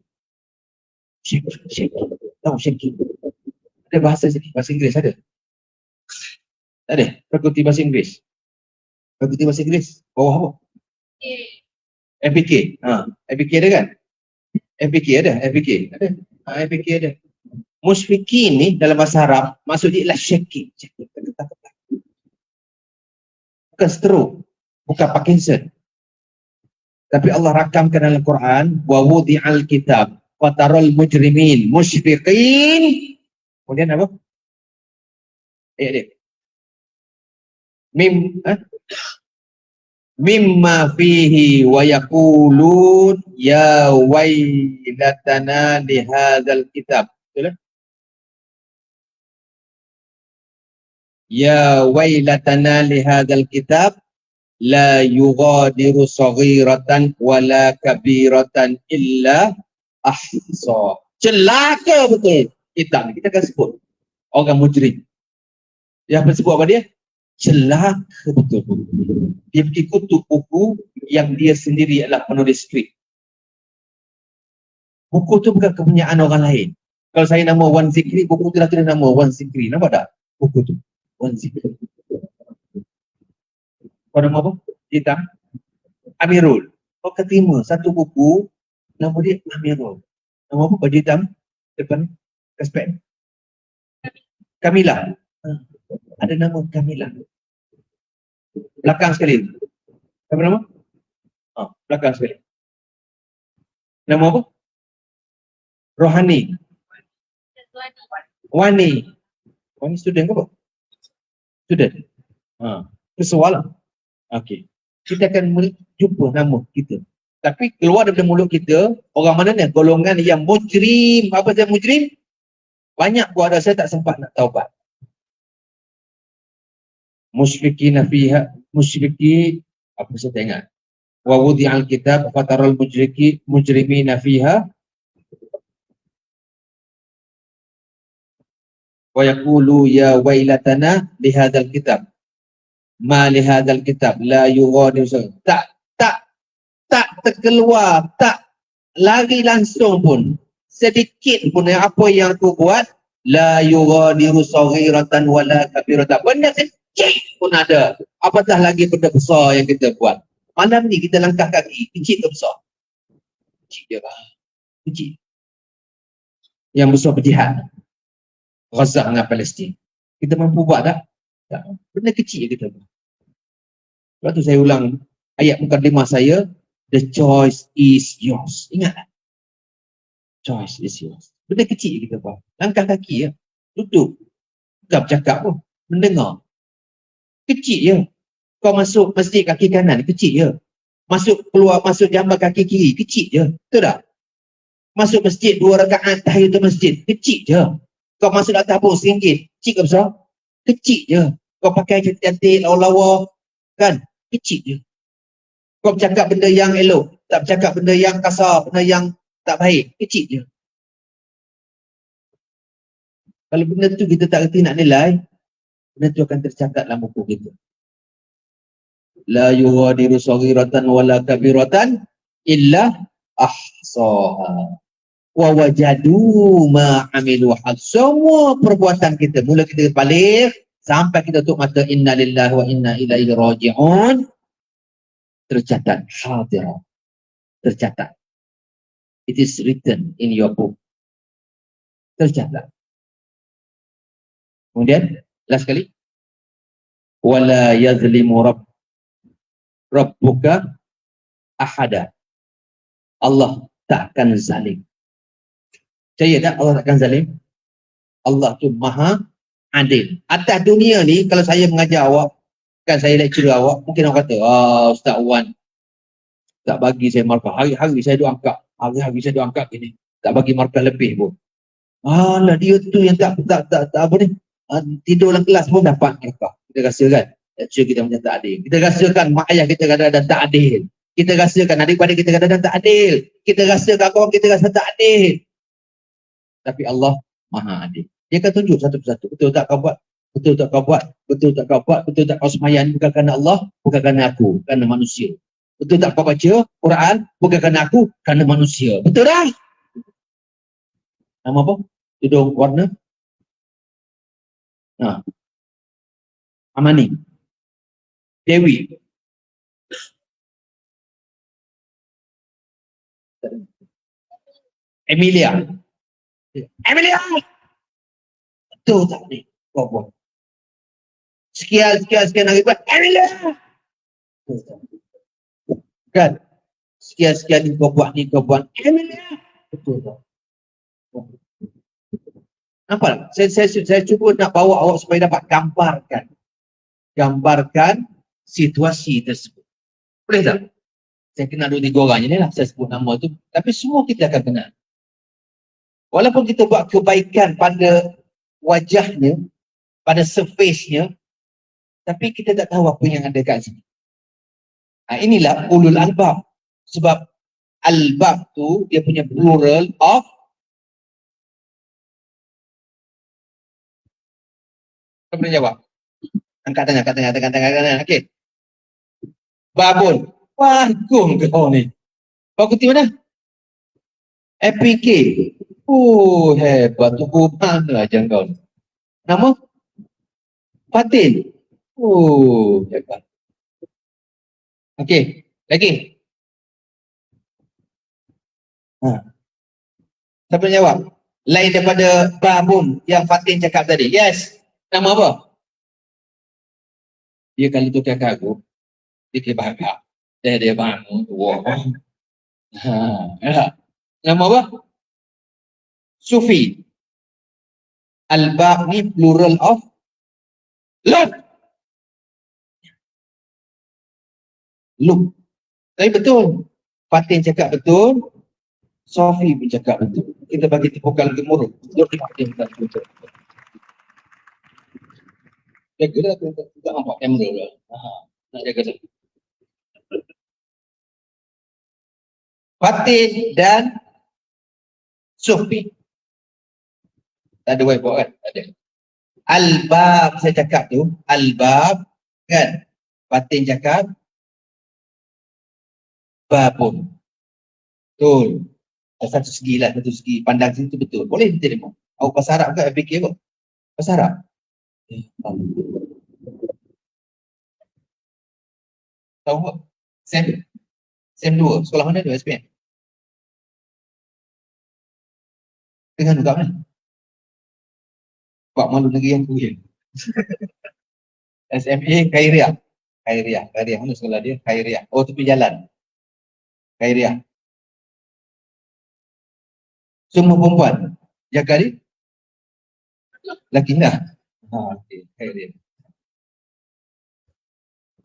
Tahu syekh. Ada bahasa sini, bahasa Inggeris ada? Tak ada? Fakulti bahasa Inggeris. Fakulti bahasa Inggeris bawah apa? FPK. FPK ada kan? FPK ada? FPK ada? FPK ada. Musyfiqin ni dalam bahasa Arab maksudnya ialah syakik. Bukan stroke, bukan Parkinson. Tapi Allah rakamkan dalam Quran wa wudi'al kitab fataral mujrimin musyfiqin. Kemudian apa? Ayat dia. Mimma fihi wa yaqulun ya wailatana li hadzal kitab. Betul? Ya wailatana li hadzal kitab la yughadiru saghiratan wala kabiratan illa ahsa. Celaka betul. Kitab ni kita akan sebut orang mujrim. Yang sebut apa dia? Celaka betul. Dia pergi kutuk buku yang dia sendiri adalah penulis skrip. Buku tu bukan kepunyaan orang lain. Kalau saya nama Wan Zikri, buku tu dah tulis nama Wan Zikri. Nampak tak? Buku tu. Wan Zikri. Kau nama apa? Hitam. Amirul. Kau terima satu buku, nama dia Amirul. Nama apa? Baju hitam. Depan. Kaspek. Kamila. Ada nama Kamila. Belakang sekali. Apa nama? Belakang sekali. Nama apa? Rohani. Wani. Wani student ke apa? Student. Itu soalan. Okey. Kita akan jumpa nama kita. Tapi keluar daripada mulut kita, orang mana ni? Golongan yang mujrim. Apa dia mujrim? Banyak buat saya tak sempat nak taubat. Musyriki nafiha. Musyriki. Apa saya tak ingat. Wa wudi'al kitab fataral mujrimina fiha wa yaqulu ya wailatana lihadzal kitab ma lihadzal kitab la yughadiru tak terkeluar, tak lari langsung pun sedikit pun apa yang aku buat, la yughadiru saghiratan wala kabiratan, benda kecil pun ada, apatah lagi benda besar yang kita buat. Malam ni kita langkah kaki, kecil ke besar? Kecil je lah. Kecil. Yang besar berjihad. Gaza dengan Palestin. Kita mampu buat tak? Tak. Benda kecil kita buat. Sebab tu saya ulang ayat mukadimah saya, the choice is yours. Ingat tak? Choice is yours. Benda kecil kita buat. Langkah kaki ya. Duduk. Bukan bercakap pun. Mendengar. Kecil je. Kau masuk masjid kaki kanan, kecil je. Masuk jambar kaki kiri, kecil je. Betul tak? Masuk masjid 2 rakaat tahiyatul masjid, kecil je. Kau masuk atas tabung RM1, kecil ke besar? Kecil je. Kau pakai cantik-cantik, lawa-lawa, kan? Kecil je. Kau bercakap benda yang elok, tak bercakap benda yang kasar, benda yang tak baik, kecil je. Kalau benda tu kita tak reti nak nilai, benda tu akan tercatat dalam buku kita. La yughadiru saghiratan wala kabiratan illa ahsaha wa wajadu ma amilu had. Semua perbuatan kita, mula kita balik sampai kita tutup mata, inna lillahi wa inna ilaihi raji'un, tercatat, hadir, tercatat. It is written in your book. Tercatat. Kemudian last kali, wala yazlimu rabbuka ahada. Allah takkan zalim. Percaya tak Allah takkan zalim? Allah tu maha adil. Atas dunia ni, kalau saya mengajar awak, kan saya lecturer awak, mungkin awak kata, Ustaz Wan tak bagi saya markah. Hari-hari saya duk angkat. Hari-hari saya duk angkat gini. Tak bagi markah lebih pun. Alah, dia tu yang tak apa ni, tidur dalam kelas pun dapat markah. Kita rasa kan? Lecturer kita macam tak adil. Kita rasakan mak ayah kita kadang-kadang tak adil. Kita rasakan adik-adik kita kadang-kadang tak adil. Kita rasakan kawan kita rasa tak adil. Tapi Allah maha adil. Dia akan tunjuk satu persatu. Betul tak kau buat? Betul tak kau buat? Betul tak kau buat? Betul tak kau sembahyang? Bukan kerana Allah, bukan kerana aku, kerana manusia. Betul tak kau baca Quran? Bukan kerana aku, kerana manusia. Betul tak? Nama apa? Tudung warna? Amani. Dewi. Emilia. Betul tak ni? Kau buat. Sekian hari buat. Emilia. Kan? Sekian ni kau buat ni, kau buat. Emilia. Betul tak? Nampak? Saya cuba nak bawa awak supaya dapat gambarkan situasi tersebut. Boleh tak? Saya kenal 2-3 orang je ni lah, saya sebut nama tu. Tapi semua kita akan kenal. Walaupun kita buat kebaikan pada wajahnya, pada surface-nya, tapi kita tak tahu apa yang ada kat sini. Inilah ulul albab. Sebab albab tu dia punya plural of apa jawab? Angkat tangan. Okey. Babun. Bagus kau ni. Fakulti mana? APK. Oh, hebat. Tunggu mana aja kau ni. Nama? Fatin. Oh, hebat. Okey, lagi. Siapa yang jawab? Lain daripada babun yang Fatin cakap tadi. Yes. Nama apa? Dia kalau tu kakak aku, dia kira bahagia. Dia bangun. Wow. Ya. Nama apa? Sufi. Al-Bab ni plural of love. Look. Tapi betul. Fatin cakap betul. Sofi pun cakap betul. Kita bagi tepukan gemuruh. Look, Fatin cakap betul. Jaga lah. Tak nampak kamera lah. Nak jaga lah. Fatin dan Sofi. Tak ada whiteboard kan? Tak ada. Al-Bab saya cakap tu. Al-Bab kan? Fatin cakap babun. Betul. Satu segi lah. Satu segi pandang situ betul. Boleh diterima. Awak bahasa Arab ke? Fikir apa? Bahasa Arab? Tahu tak? Sem 2. Sekolah mana tu? SPM? Dengan juga mana? Buat malu negeri yang kuih. SMA Khairiah. Khairiah. Mana sekolah dia? Khairiah. Oh, tepi jalan. Khairiah. Semua perempuan. Jaga dia? Laki dah. Okay. Khairiah.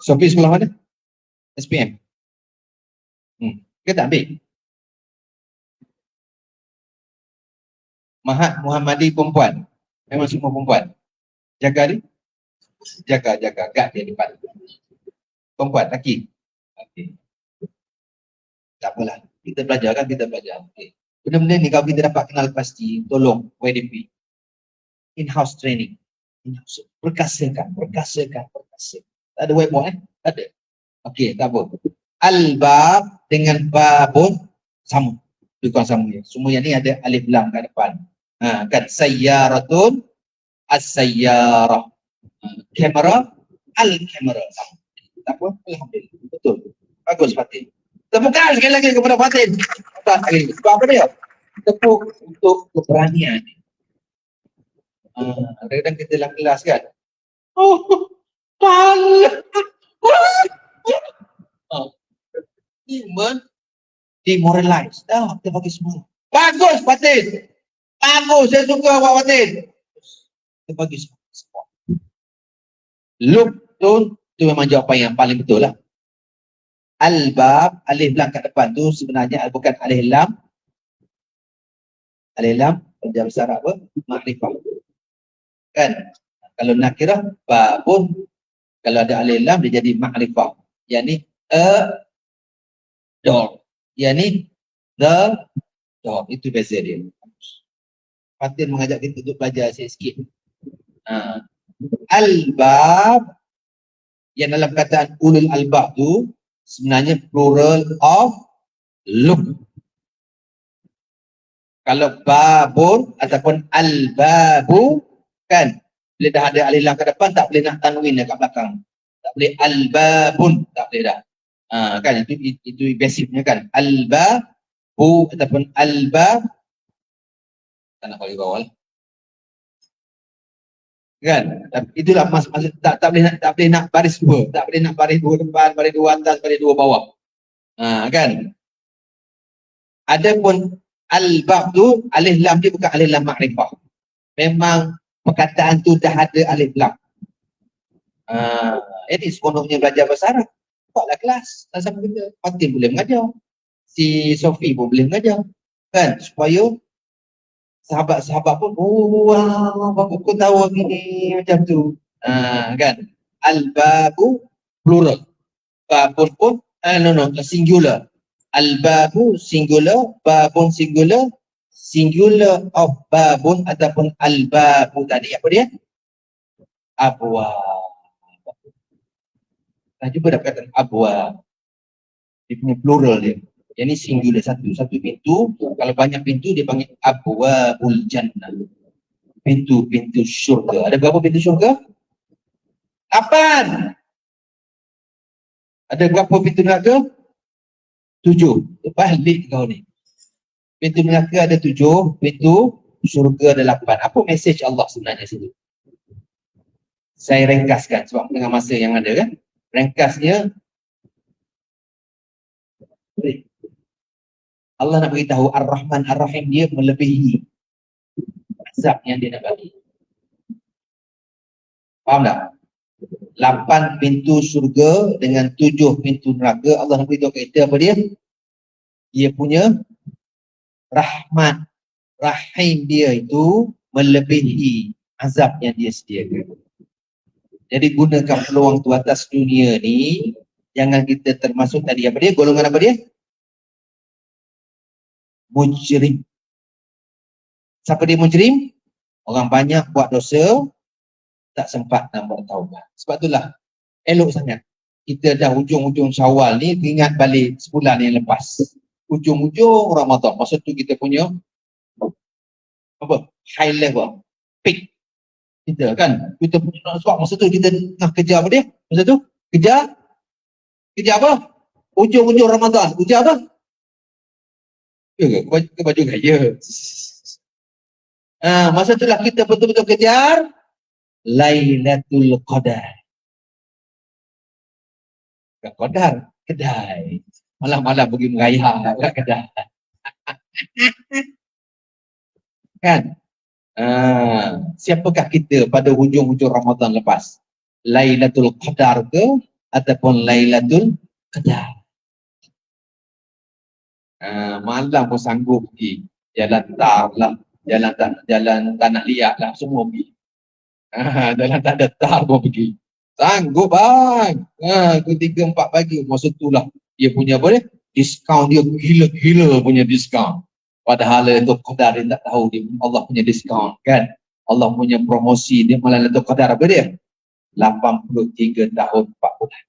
Sofi sekolah mana? SPM. Kita tak ambil. Mahat Muhammadi perempuan. Memang semua perempuan. Jaga dia? Jaga. Gad dia depan. Perempuan, laki. Okay. Tak apalah. Kita belajar kan, kita belajar. Okay. Benda-benda ni kalau kita dapat kenal pasti, tolong YDP. In-house training. In-house. Perkasakan. Tak ada whiteboard Tak ada. Okey, tak apa. Al-Bab dengan babun sama. Bukan sama ya. Semua yang ni ada alif lam kat depan. Kan sayyaratun as-sayyarah. Kamera al-kamera sama. Tak apa? Alhamdulillah. Betul. Bagus Fatin. Tepukan sekali lagi kepada Fatin. Sebab apa dia? Tepuk untuk keberanian. Kadang-kadang kita dalam kelas kan. Demoralize. Kita bagi semua. Bagus Fatin. Bagus. Saya suka awak Fatin. Kita bagi semua. Look tu memang jawapan yang paling betul lah. Al-Bab, alif lam kat depan tu sebenarnya bukan alif lam. Alif lam, pada bahasa Arab apa? Makrifah. Kan? Kalau nakirah, babun. Kalau ada alif lam, dia jadi makrifah. Yang ni, a door. Yang ni, the door. Itu beza dia. Fatin mengajak kita untuk belajar sikit. Al-Bab, yang dalam kataan ulul albab tu, sebenarnya plural of look. Kalau babun ataupun al-babu kan, bila dah ada alif lam kat depan tak boleh nak tanwin dekat belakang. Tak boleh al-babun, tak boleh dah. Kan itu basicnya kan. Al-babu ataupun al-bab tak nak bagi bawah lah. Kan? Itulah maksud tak boleh nak baris dua, tak boleh nak baris dua depan, baris dua atas, baris dua bawah. Kan? Adapun al-bab tu alif lam dia bukan alif lam makrifah. Memang perkataan tu dah ada alif lam. Ini seronoknya belajar bahasa Arab. Buatlah kelas. Sama kita. Fatin boleh mengajar. Si Sofi pun boleh mengajar. Kan? Supaya sahabat-sahabat pun, wow, aku tahu gini macam tu. Kan? Al-babu plural. Babun pun, singular. Al-babu singular, babun singular, singular of babun ataupun al-babu tadi apa dia? Abwa. Dah jumpa dah perkataan abwa. Dia punya plural dia. Yang ni singular satu pintu. Kalau banyak pintu dia panggil abwabul jannah. Pintu-pintu syurga. Ada berapa pintu syurga? 8. Ada berapa pintu neraka? 7. Balik kau ni. Pintu neraka ada 7, pintu syurga ada 8. Apa mesej Allah sebenarnya situ? Saya ringkaskan sebab dengan masa yang ada kan. Ringkasnya, Allah nak beritahu Ar-Rahman Ar-Rahim dia melebihi azab yang dia nak bagi. Faham tak? 8 pintu syurga dengan 7 pintu neraka. Allah nak beritahu kita apa dia? Dia punya rahmat, rahim dia itu melebihi azab yang dia sediakan. Jadi gunakan peluang tu atas dunia ni. Jangan kita termasuk tadi apa dia? Golongan apa dia? Mujrim. Siapa dia mujrim? Orang banyak buat dosa, tak sempat nak buat taubat. Sebab itulah elok sangat kita dah hujung-hujung Syawal ni ingat balik sebulan yang lepas. Hujung-hujung Ramadan. Masa tu kita punya apa? High level, peak kita kan. Kita punya sebab masa tu kita nak kejar apa dia? Masa tu kejar apa? Hujung-hujung Ramadan. Kejar apa? Ke baju gaya. Masa itulah kita betul-betul kejar Lailatul Qadar. Bukan Qadar, kedai. Malam-malam pergi meraya kat kedai. Kan? Siapakah kita pada hujung-hujung Ramadan lepas? Lailatul Qadar ke ataupun Lailatul Qadar? Malam pun sanggup pergi. Jalan tar lah, jalan tanah liat lah, semua pergi. Jalan tak ada tar pun pergi. Sanggup bang. 3-4 pagi. Masa itulah dia punya apa dia? Diskaun dia gila-gila punya diskaun. Padahal itu Qadar dia tak tahu dia, Allah punya diskaun kan. Allah punya promosi dia malah itu Qadar apa dia? 83 tahun 4 bulan.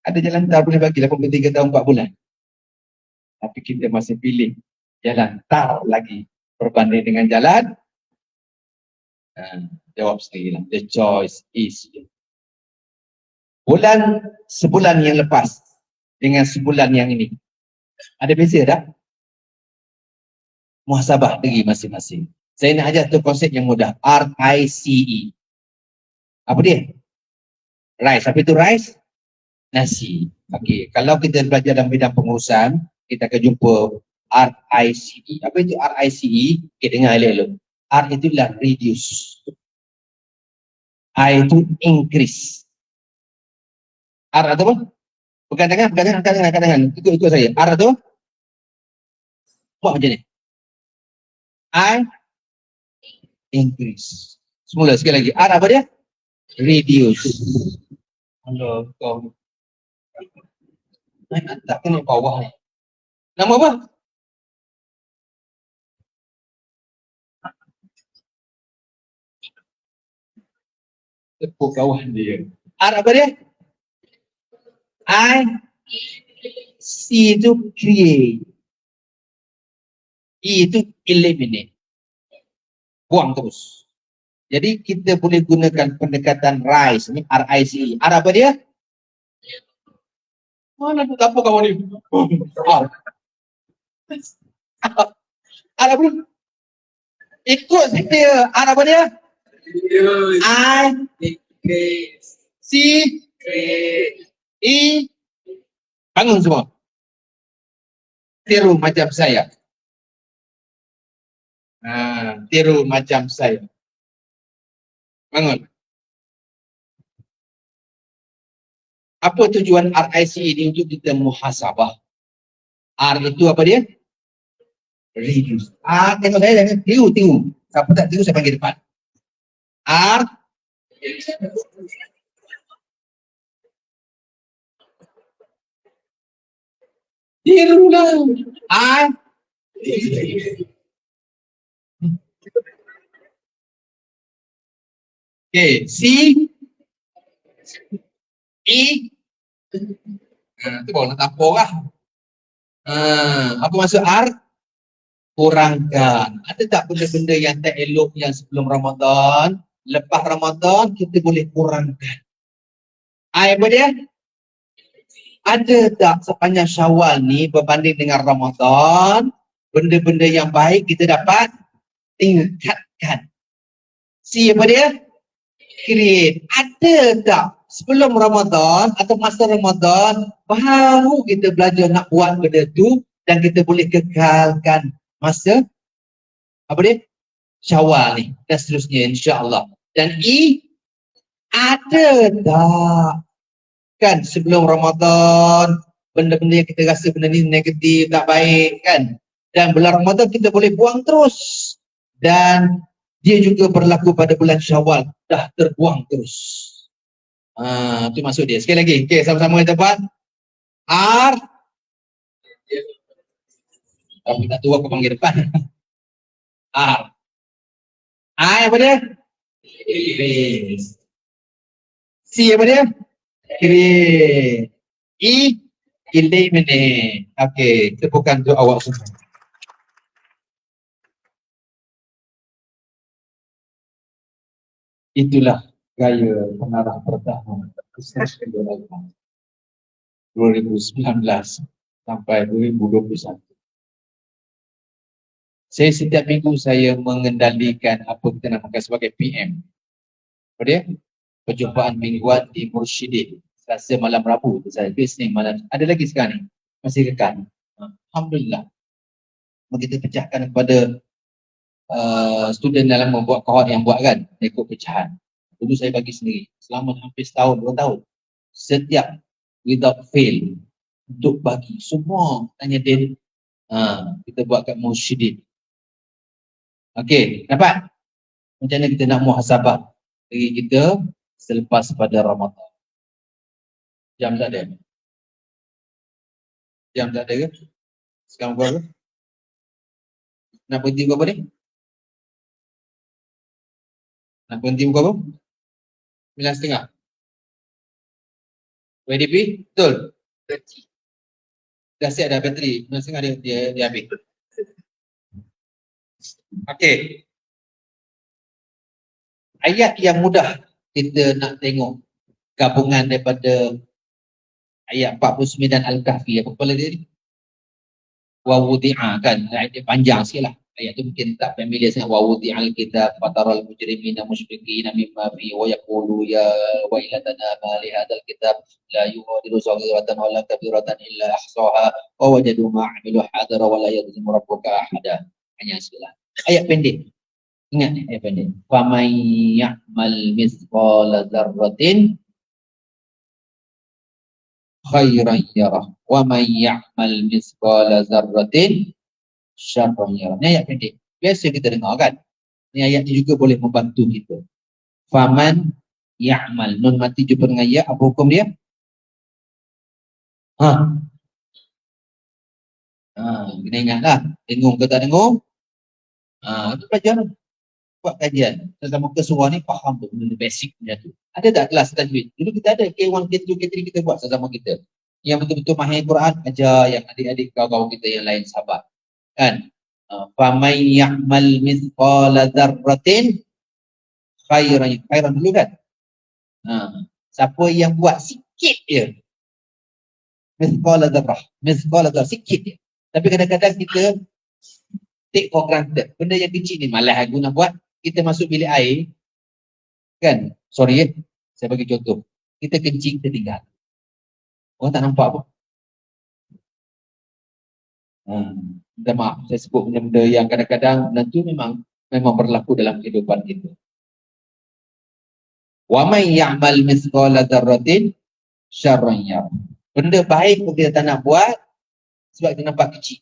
Ada jalan tar boleh bagi 83 tahun 4 bulan. Tapi kita masih pilih jalan tar lagi berbanding dengan jalan. Jawab sendiri lah. The choice is you. Sebulan yang lepas dengan sebulan yang ini ada beza tak? Muhasabah diri masing-masing. Saya nak ajar satu konsep yang mudah. RICE. Apa dia? Rice. Apa itu rice? Nasi. Okey. Kalau kita belajar dalam bidang pengurusan, kita akan jumpa RICE. Apa itu RICE? Okay, dengar elok-elok. R itulah reduce. I itu increase. R atau apa? Pegang tangan. Ikut saya. R atau buat macam ni. I increase. Semula sekali lagi. R apa dia? Reduce. Hello, kau. Naik atas ke naik bawah ni? Nama apa? Tepuk kawan dia. R apa dia? I C itu create. E itu eliminate. Buang terus. Jadi kita boleh gunakan pendekatan RICE ni, RICE. R apa dia? Mana tu apa kawan ni? R. R apa dia? Ikut saya. R apa dia? I C E. Bangun semua. Tiru macam saya. Tiru macam saya. Bangun. Apa tujuan RICE ini? Untuk kita muhasabah. R itu apa dia? Reduce. Tengok saya, jangan tiru. Siapa tak tiru saya panggil depan. R. Tirulah. I. Okay. C. E. Itu baru nak tampur lah. Apa maksud R? Kurangkan. Ada tak benda-benda yang tak elok yang sebelum Ramadan, lepas Ramadan kita boleh kurangkan. Apa dia? Ada tak sepanjang Syawal ni berbanding dengan Ramadan, benda-benda yang baik kita dapat tingkatkan. Apa dia? Create. Ada tak sebelum Ramadan atau masa Ramadan baru kita belajar nak buat benda tu dan kita boleh kekalkan masa apa dia? Syawal ni dan seterusnya insya-Allah. Dan ada tak kan sebelum Ramadan benda-benda yang kita rasa benda ni negatif, tak baik kan, dan bulan Ramadan kita boleh buang terus, dan dia juga berlaku pada bulan Syawal dah terbuang terus. Itu maksud dia. Sekali lagi, okey, sama-sama kita buat R. Kalau tak tahu aku panggil depan. R. I apa dia? Increase. C apa dia? Create. Eliminate. Okey, tepukan untuk awak semua. Itulah gaya pengarah pertama Research Development 2019 sampai 2021. Saya setiap minggu saya mengendalikan apa kita namakan sebagai PM. Apa dia? Perjumpaan mingguan di Mursyidin. Selasa malam Rabu tu saya. Isnin malam. Ada lagi sekarang ni? Masih kekal. Alhamdulillah. Kita pecahkan kepada student dalam membuat kohort yang buat kan, ikut pecahan. Dulu saya bagi sendiri selama hampir setahun, 2 tahun. Setiap without fail untuk bagi semua tanya Din. Kita buat kat Mursyidin. Okey, dapat? Macam mana kita nak muhasabah diri kita selepas pada Ramadan? Jam tak ada? Jam tak ada ke? Sekarang berapa? Nak berhenti berapa ni? Nak berhenti berapa? 9.30. YDP? Betul? Dah siap dah bateri. 9.30 dia habis. Okey. Ayat yang mudah kita nak tengok gabungan daripada ayat 49 Al-Kahfi. Apa kepala dia ni? Wa wudi'a kan. Ayat dia panjang sikit lah. Ayat tu mungkin tak familiar sangat. Wa wudi'al kitab fataral mujrimina musyfiqina mimma fi wa yaqulu ya wailatana ma li hadzal kitab la yughadiru saghiratan wala kabiratan illa ahsaha wa wajadu ma 'amilu hadira wa la yadhlimu rabbuka ahada. Hanya sekilas. Ayat pendek. Ingat ni ayat pendek. Faman ya'mal mithqala dzarratin khairan yarah wa man ya'mal mithqala dzarratin syarran yarah. Ni ayat pendek. Biasa kita dengar kan. Ni ayat ni juga boleh membantu kita. Faman ya'mal. Nun mati jumpa dengan ya. Apa hukum dia? Kena ingatlah. Dengung ke tak dengung? Itu pelajaran. Buat kajian. Dalam muka surah ni faham tu benda basic punya tu. Ada tak kelas tajwid? Dulu kita ada K1, K2, K3 kita buat sama kita. Yang betul-betul mahir Quran ajar yang adik-adik kawan kita yang lain sahabat. Kan? Faman ya'mal mithqala dzarratin khairan dulu kan? Siapa yang buat sikit je. Mithqala dzarrah sikit je. Tapi kadang-kadang kita take for granted. Benda yang kecil ni malah aku nak buat. Kita masuk bilik air kan, sorry saya bagi contoh, kita kencing, kita tinggal, orang tak nampak apa. Minta maaf saya sebut benda-benda yang kadang-kadang nanti memang berlaku dalam kehidupan kita. Wa man ya'mal mithqala dzarratin syarran yarah. Benda baik pun kita tak nak buat sebab kita nampak kecil.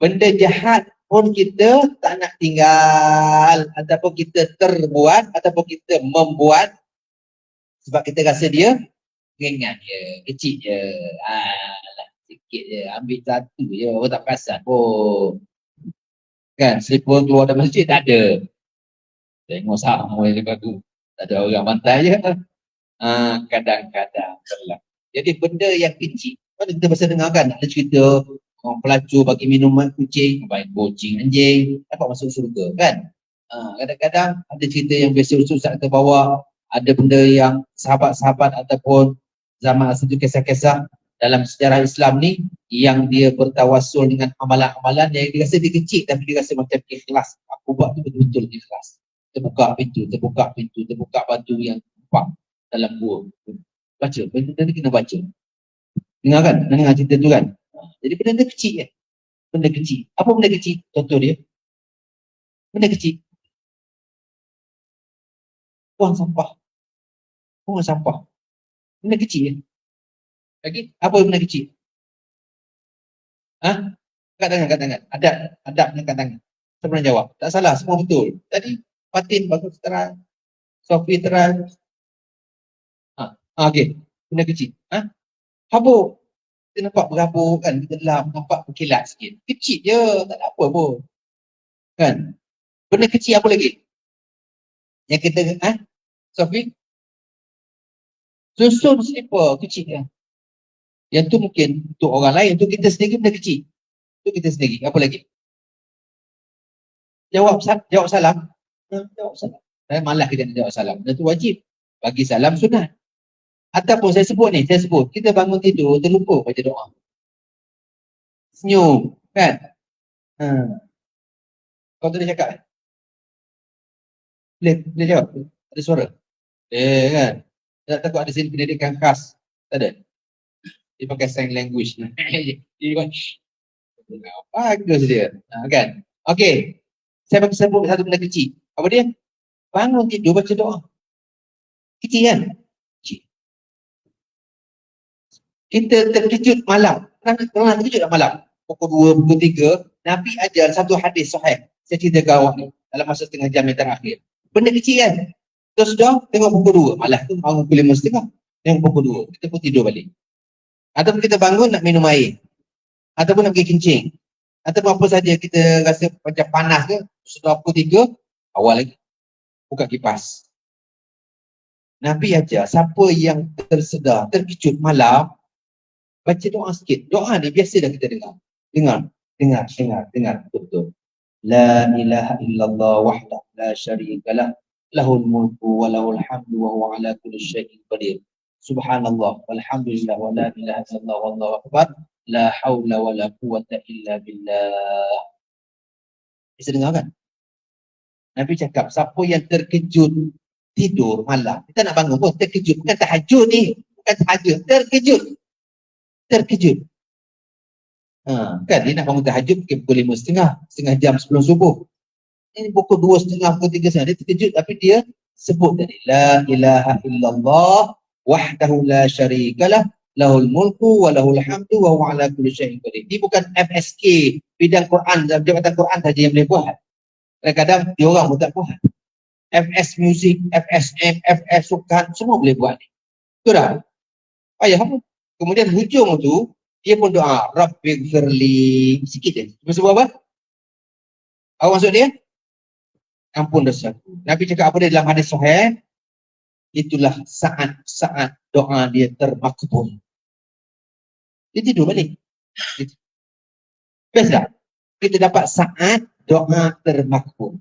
Benda jahat pun kita tak nak tinggal, ataupun kita terbuat ataupun kita membuat sebab kita rasa dia ringan je, kecil je, sikit je, ambil satu je, orang tak perasan pun kan. Selipur keluar dari masjid tak ada, tengok sama je bagus, tak ada orang bantai je. Kadang-kadang berlaku. Jadi benda yang kecil Mana kita biasa dengar kan, ada cerita orang pelacur bagi minuman kucing, baik kucing, anjing, dapat masuk surga kan. Kadang-kadang ada cerita yang biasa Ustaz kita bawa, ada benda yang sahabat-sahabat ataupun zaman asal itu kisah-kisah dalam sejarah Islam ni yang dia bertawassul dengan amalan-amalan yang dia rasa dia kecil tapi dia rasa macam ikhlas. Aku buat tu betul-betul ikhlas. Terbuka pintu, terbuka batu yang empat dalam gua. Baca, benda ni kena baca. Dengar kan? Dengar cerita tu kan? Jadi benda kecil kan? Benda kecil. Apa benda kecil? Contoh dia. Benda kecil. Buang sampah. Buang sampah. Benda kecil kan? Lagi? Apa benda kecil? Angkat tangan. Adab angkat tangan. Saya pernah jawab. Tak salah, semua betul. Tadi Fatin bagus terang. Sofi terang. Okey. Benda kecil. Habuk. Kita nampak berhabuk kan, kita dalam nampak berkilat sikit. Kecil je, tak ada apa pun. Kan? Benda kecil apa lagi? Yang kita, Sofi? Susun slipper, kecil je. Yang tu mungkin untuk orang lain, untuk kita sendiri benda kecil. Untuk kita sendiri, apa lagi? Jawab salam. Jawab salam. Malah kita nak jawab salam. Benda tu wajib. Bagi salam sunat. Ataupun saya sebut, kita bangun tidur, terlupa baca doa. Senyum, kan? Kau tadi cakap? Boleh jawab? Ada suara? Kan? Tak takut ada sini pendidikan khas? Tak ada? Dia pakai sign language. Dia bagus dia. Kan? Okey. Saya bagi sebut satu benda kecil. Apa dia? Bangun tidur, baca doa. Kecil kan? Kita terkejut malam. Pernah terkejut tak malam? Pukul 2, pukul 3. Nabi ajar satu hadis sahih. Saya cerita ke awak ni. Dalam masa setengah jam yang terakhir. Benda kecil kan? Terus dah tengok pukul 2. Malah tu bangun pukul 5.30. Tengok pukul 2. Kita pun tidur balik. Ataupun kita bangun nak minum air. Ataupun nak pergi kencing. Ataupun apa saja kita rasa macam panas ke. Sudah pukul 3. Awal lagi. Buka kipas. Nabi ajar siapa yang tersedar, terkejut malam, baca doa sikit. Doa ni biasa dah kita dengar. Dengar. Betul. La ilaha illallah wahdah la syarikalah lahul mulku wa lahul hamdu wa huwa ala kulli syai'in qadir. Subhanallah walhamdulillah wa la ilaha illallah wallahu akbar. La haula wa la quwwata illa billah. Bisa dengar kan? Nabi cakap siapa yang terkejut tidur malam, kita nak bangun pun terkejut. Bukan tahajud ni. Bukan tahajud. Terkejut. Kan dia nak bangun tahajud pukul 5.30, setengah jam sebelum subuh. Ini pukul 2.30, pukul 3.30. Dia terkejut tapi dia sebut tadi. La ilaha illallah wahdahu la syarikalah lahul mulku wa lahul hamdu wa huwa ala kulli syai'in qadir. Dia bukan MSK bidang Quran, jabatan Quran saja yang boleh buat. Kadang-kadang dia orang pun tak buat. FS Music, FSM, FS Sukan, semua boleh buat ni. Betul tak? Payah apa? Kemudian hujung tu, dia pun doa, Rabbighfirli. Sikit je. Cuma sebut apa? Apa maksud dia? Ampun dosaku. Nabi cakap apa dia dalam hadis sahih? Itulah saat-saat doa dia termakbul. Dia tidur balik. Best tak? Kita dapat saat doa termakbul.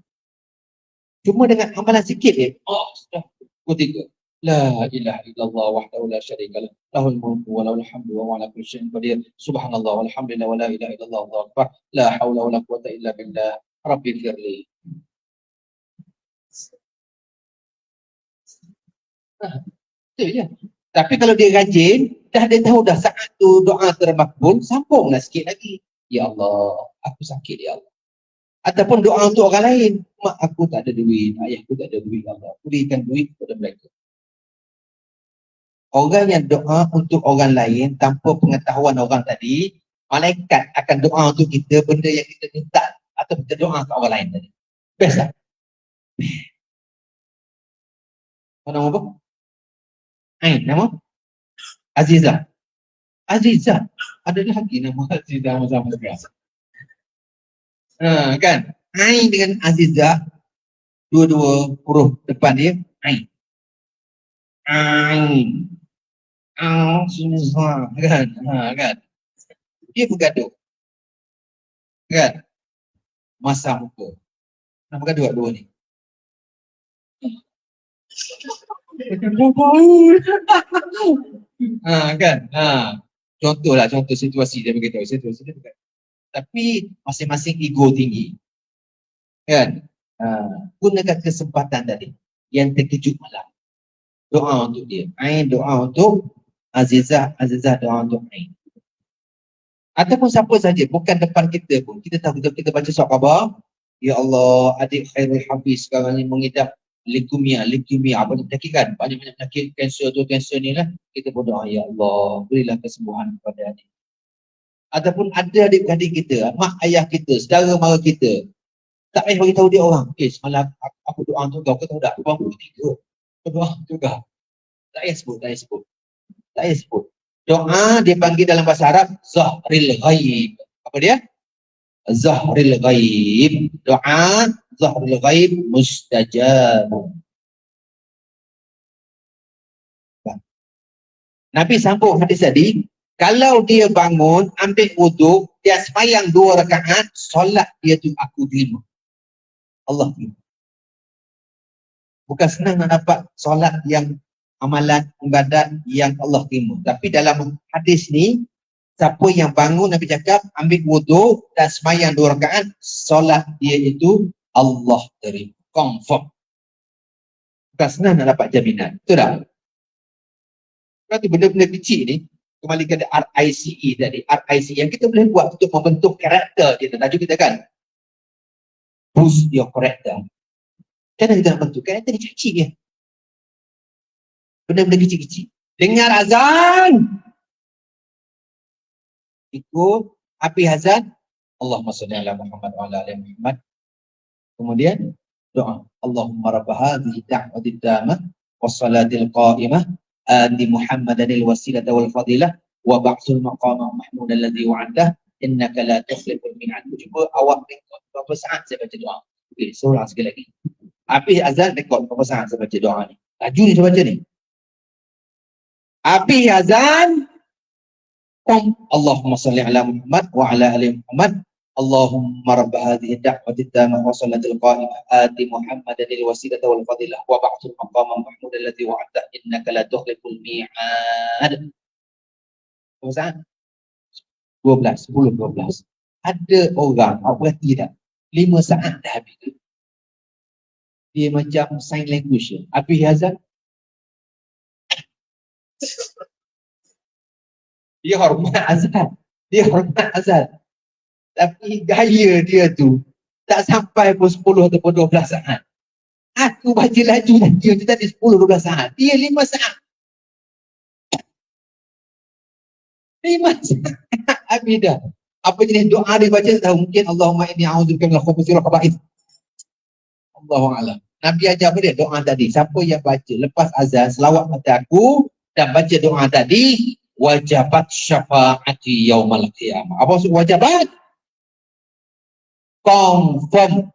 Cuma dengan amalan sikit je. Sudah. Ketiga. La ilaha illallah wahdahu la syarikalah lahul mulku wa lahul hamdu wa huwa ala kulli syai'in qadir. Subhanallah walhamdulillah wa la ilaha illallah wallahu akbar. La haula wa la quwwata illa billah. Rabbighfirli. Betul je. Tapi kalau dia rajin, dah dia tahu dah saat tu doa termakbul, sambunglah sikit lagi. Ya Allah, aku sakit ya Allah. Ataupun doa untuk orang lain. Mak aku tak ada duit, ayahku tak ada duit, Allah. Berikan duit kepada mereka. Orang yang doa untuk orang lain tanpa pengetahuan orang tadi, malaikat akan doa untuk kita benda yang kita minta atau kita doa untuk orang lain tadi. Best tak? Nama apa? Nama? Azizah. Ada lagi nama Azizah sama sekali. Kan? Ain dengan Azizah, dua-dua huruf depan dia, Ain. Susah kan? Kan? Dia bergaduh kan? Masa muka. Nak bergaduh dua ni. Kan? Contoh situasi dia beritahu. Situasi dia bergaduh. Tapi masing-masing ego tinggi. Kan? Gunakan kesempatan tadi. Yang terkejut malam. Doa untuk dia. Ain doa untuk Azizah doa untuk Ain. Ataupun siapa saja, bukan depan kita pun. Kita tahu kita baca surat khabar. Ya Allah, adik Khairul Hafiz sekarang ni mengidap leukemia, apa ni penyakit kan? Banyak-banyak penyakit kanser ni lah. Kita berdoa, Ya Allah, berilah kesembuhan kepada adik. Ataupun ada adik-adik kita, mak ayah kita, saudara mara kita. Tak payah beritahu dia orang. Semalam aku doa untuk kau tahu tak? Kau pukul 3. Kau doa untuk kau. Tak payah sebut. Doa dia panggil dalam bahasa Arab Zahril Ghaib. Apa dia? Zahril Ghaib. Doa Zahril Ghaib mustajab. Nabi sambung hadis tadi, kalau dia bangun, ambil wuduk, dia sembahyang 2 rakaat, solat dia tu aku terima. Allah terima. Bukan senang nak dapat solat yang amalan ibadat yang Allah terima. Tapi dalam hadis ni, siapa yang bangun, Nabi cakap, ambil wuduk dan sembahyang 2 rakaat, solat dia itu Allah terima. Confirm. Bukan senang nak dapat jaminan. Betul tak? Berarti benda-benda kecil ni, kembali ke RICE tadi. RICE yang kita boleh buat untuk membentuk karakter kita. Tajuk kita kan? Boost your character. Macam mana kita nak bentuk? Karakter ni kecil je. Benda-benda kecil-kecil. Dengar azan. Ikut api azan. Allahumma salli ala Muhammad wa ala ali Muhammad. Kemudian doa. Allahumma rabba hadhihi da'wati tamah wassalatil qa'imah ati Muhammadanil wasilata wal fadilah wa ba'sul maqama mahmud alladhi wa'adah innaka la tukhliful mi'ad. Cuba awak rekod berapa saat saya baca doa. Okey, seorang sekali lagi. Habis azan rekod berapa saat saya baca doa ni. Laju ni saya baca ni. Habis azan Allahumma salli ala Muhammad wa ala ali Muhammad. Allahumma rabb hadhihi ad-da'wati at-tammah wa salatil qa'imah ati Muhammadanil wasilata wal fadilah wa ba'thul maqama mahmud alladhi wa'adta innaka la tukhliful mi'ad. Berapa saat? 12, 10, 12. Ada orang, awak berhati tak? 5 saat dah habis tu. Dia macam sign language. Habis azan. Dia hormat azan. Tapi gaya dia tu tak sampai pun 10 ataupun 12 saat. Aku baca laju dia tadi 10-12 saat. Dia 5 saat. 5 saat. Habis dah. Apa jenis doa dia baca tak tahu. Mungkin Allahumma inni a'udzubika minal khubuthi wal khaba'ith. Allahu a'lam. Nabi ajar apa dia? Doa tadi. Siapa yang baca lepas azan selawat pada aku dan baca doa tadi, wajabat syafaati yaumal qiyamah. Apa maksud wajabat? Confirm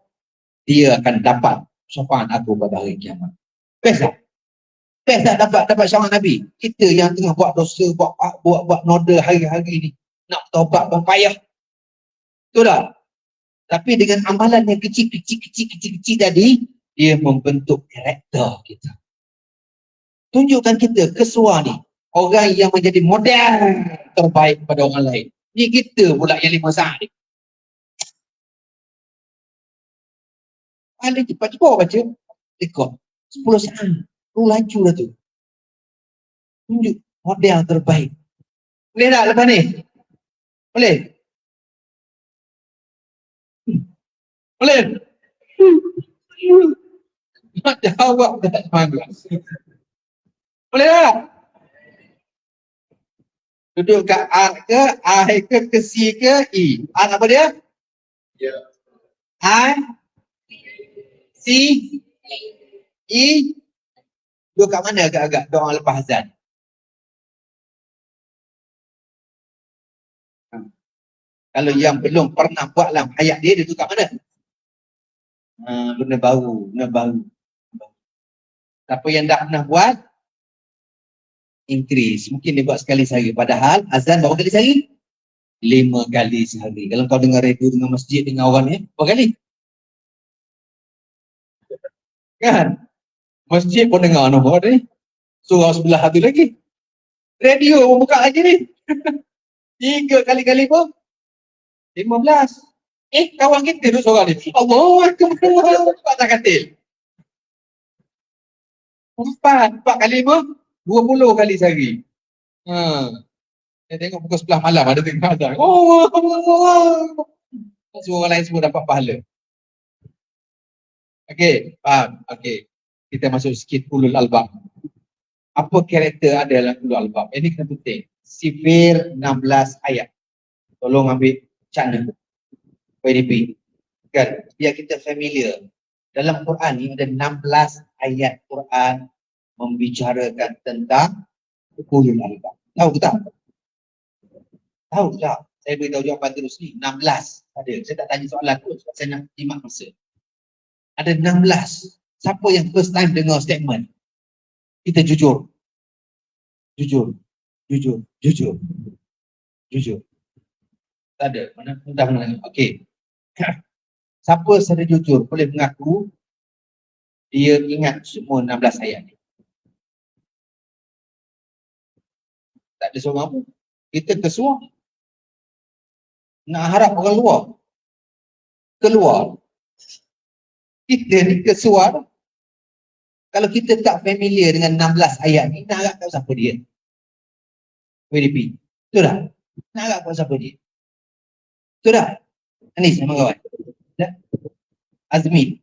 dia akan dapat syafaat aku pada hari kiamat. Best tak dapat syafaat Nabi? Kita yang tengah buat dosa, buat noda hari-hari ni, nak taubat pun payah. Betul tak? Tapi dengan amalan yang kecil tadi, dia membentuk karakter kita. Tunjukkan kita kesuar ni, orang yang menjadi model terbaik pada orang lain. Ni kita pula yang 5 saat ni. Paling cepat-cepat baca rekod 10 saat. Tu laju dah tu. Tunjuk model terbaik. Boleh tak lepas ni? Boleh? Boleh? Nak jawab tak semangat. Boleh tak? Duduk kat A ke, I ke C ke, E. A apa dia? Ya. I, C, E. Duduk kat mana agak-agak doa lepas azan? Kalau yang belum pernah buat dalam hayat dia duduk kat mana? Benda baru. Siapa yang dah pernah buat, increase. Mungkin dia buat sekali sehari. Padahal azan berapa kali sehari? 5 kali sehari. Kalau kau dengar radio dengan masjid dengan orang ni, berapa kali? Kan? Masjid pun dengar nombor ni. Surau sebelah tu lagi. Radio pun buka lagi ni. 3 kali-kali pun 15. Kawan kita duduk seorang ni. Allah Akbar. Tak katil. 4 kali pun 20 kali sehari. Saya tengok pukul 11 malam ada tengah azan. Semua orang lain semua dapat pahala. Okey, faham? Okey. Kita masuk sikit ulul albab. Apa karakter ada dalam ulul albab? Ini kena penting. Sifir 16 ayat. Tolong ambil channel PDP. Kan? Biar kita familiar. Dalam Quran ni ada 16 ayat Quran membicarakan tentang ulul albab. Tahu ke tak? Tahu tak? Saya beritahu jawapan terus ni. 16 ada. Saya tak tanya soalan tu sebab saya nak jimat masa. Ada 16. Siapa yang first time dengar statement? Kita jujur. Jujur. Jujur. Jujur. Jujur. Tak ada. Mana mudah menanya. Okey. Siapa secara jujur boleh mengaku dia ingat semua 16 ayat ni? Tak ada seorang pun. Kita kesuar. Nak harap orang luar keluar. Kita ni kesuar. Kalau kita tak familiar dengan 16 ayat ni, nak harap tahu siapa dia? PDP. Betul tak? Nak harap tahu siapa dia? Betul tak? Anis sama kawan. Azmi.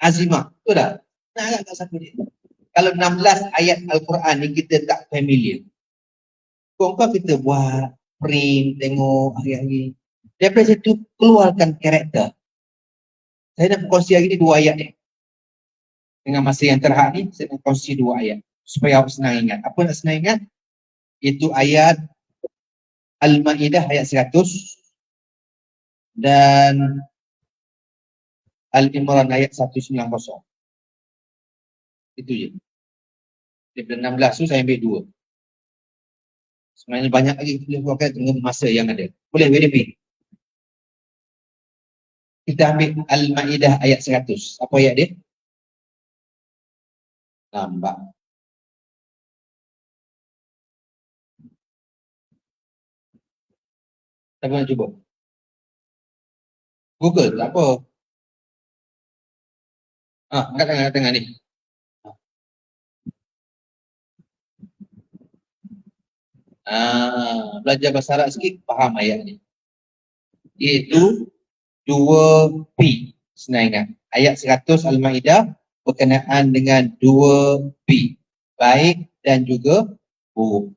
Azimah. Betul tak? Nak harap tahu siapa dia? Kalau 16 ayat Al-Quran ni kita tak familiar. Kau kita buat print, tengok hari-hari. Daripada situ keluarkan karakter. Saya nak berkongsi hari ni 2 ayat ni. Dengan masa yang terhad ni, saya nak kongsi 2 ayat. Supaya awak senang ingat. Apa nak senang ingat? Itu ayat Al-Ma'idah ayat 100 dan Al-Imran ayat 190. Itu je. Daripada 16 tu saya ambil 2. Sebenarnya banyak lagi kita boleh buatkan dengan masa yang ada. Boleh verify. Kita ambil Al-Ma'idah ayat 100. Apa ayat dia? Nampak. Siapa nak cuba? Google, tak apa. Angkat tengah ni. Belajar bahasa Arab sikit, faham ayat ni. Iaitu 2P. Senang ingat. Ayat 100 Al-Ma'idah berkenaan dengan 2P. Baik dan juga buruk.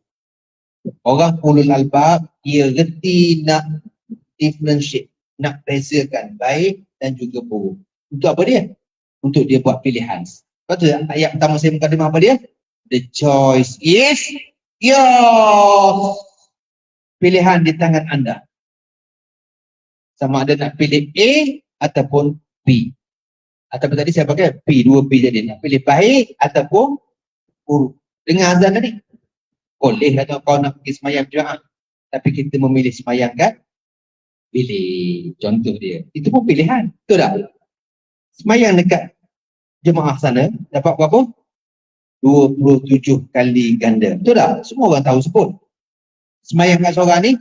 Orang ulul albab, dia reti nak differentiate, nak bezakan baik dan juga buruk. Untuk apa dia? Untuk dia buat pilihan. Lepas tu ayat pertama saya mukadimah apa dia? The choice is yours. Pilihan di tangan anda. Sama ada nak pilih A ataupun B. Ataupun tadi saya pakai P, 2P jadi. Nak pilih baik ataupun buruk. Dengar azan tadi? Boleh atau kau nak pergi semayang jemaah. Tapi kita memilih semayang kan? Pilih. Contoh dia. Itu pun pilihan. Betul tak? Semayang dekat jemaah sana dapat berapa? 27 kali ganda. Betul tak? Semua orang tahu sebut. Semayang kat seorang ni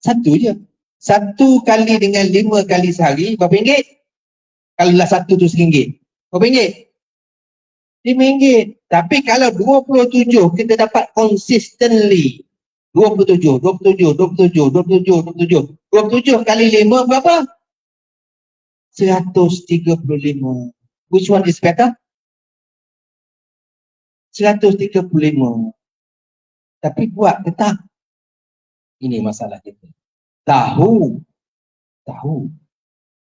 satu je. 1 kali dengan 5 kali sehari berapa ringgit? Kalau lah 1 tu RM1. Berapa ringgit? RM5. Tapi kalau 27 kita dapat consistently 27 kali 5 berapa? 135. Which one is better? 135. Tapi buat ke tak? Ini masalah kita. Tahu.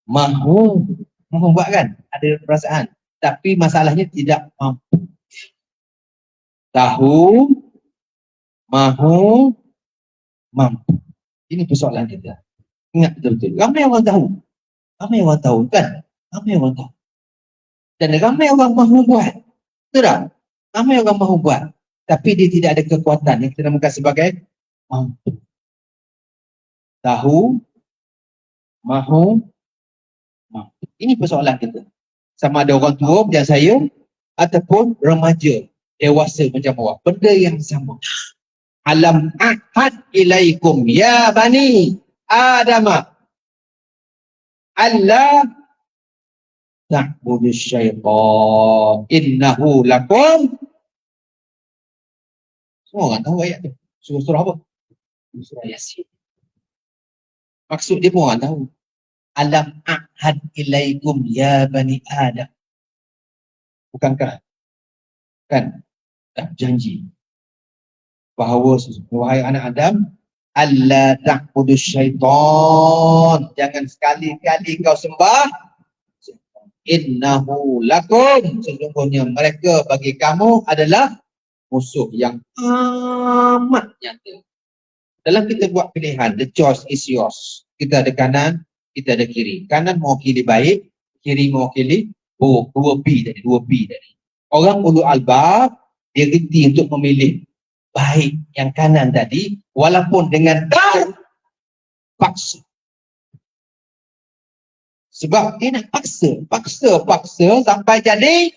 Mahu buat kan? Ada perasaan. Tapi masalahnya tidak mampu. Tahu, mahu, mampu. Ini persoalan kita. Ingat betul-betul. Ramai orang tahu kan? Ramai orang tahu. Dan ramai orang mahu buat. Betul tak? Ramai orang mahu buat, tapi dia tidak ada kekuatan yang kita namakan sebagai mampu. Tahu, mahu, mampu. Ini persoalan kita. Sama ada orang tua macam saya ataupun remaja, dewasa macam awak. Benda yang sama. Alam ahad ilaikum ya bani Adama Allah ta'budu syaitan innahu lakum. Semua orang tahu ayat tu. Surah apa? Surah Yasin. Maksud dia pun orang tahu. Alam ahad ilaikum ya bani Adam. Bukankah kan dah janji bahawa wahai anak Adam, Allah ta'budu syaitan, jangan sekali-kali kau sembah innahu lakum, sesungguhnya mereka bagi kamu adalah musuh yang amat nyata. Dalam kita buat pilihan, the choice is yours. Kita ada kanan, kita ada kiri. Kanan mewakili baik, kiri mewakili buruk. Dua B tadi. Orang ulul albab, dia reti untuk memilih baik yang kanan tadi, walaupun dengan paksa. Sebab dia nak paksa sampai jadi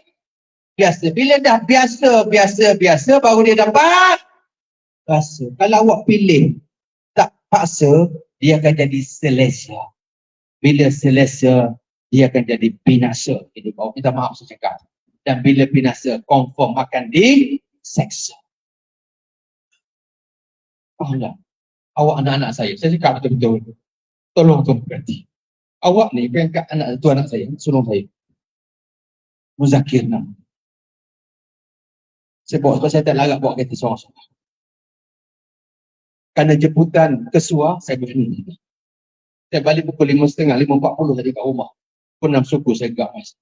biasa. Bila dah biasa, baru dia dapat rasa. Kalau awak pilih tak paksa, dia akan jadi selesa. Bila selesa, dia akan jadi binasa. Jadi baru minta maaf saya cakap. Dan bila binasa, confirm akan diseksa. Faham? Awak anak-anak saya cakap betul-betul. Tolong tuan berhati. Awak ni peringkat anak tu anak saya, sulung saya. Muzakir nama. Saya bawa sebab saya tak larat bawa kereta seorang-seorang. Kerana jemputan kesua, saya berhenti. Saya balik pukul 5.30, 5.40 tadi kat rumah. Pukul 6 suku saya gerak mas.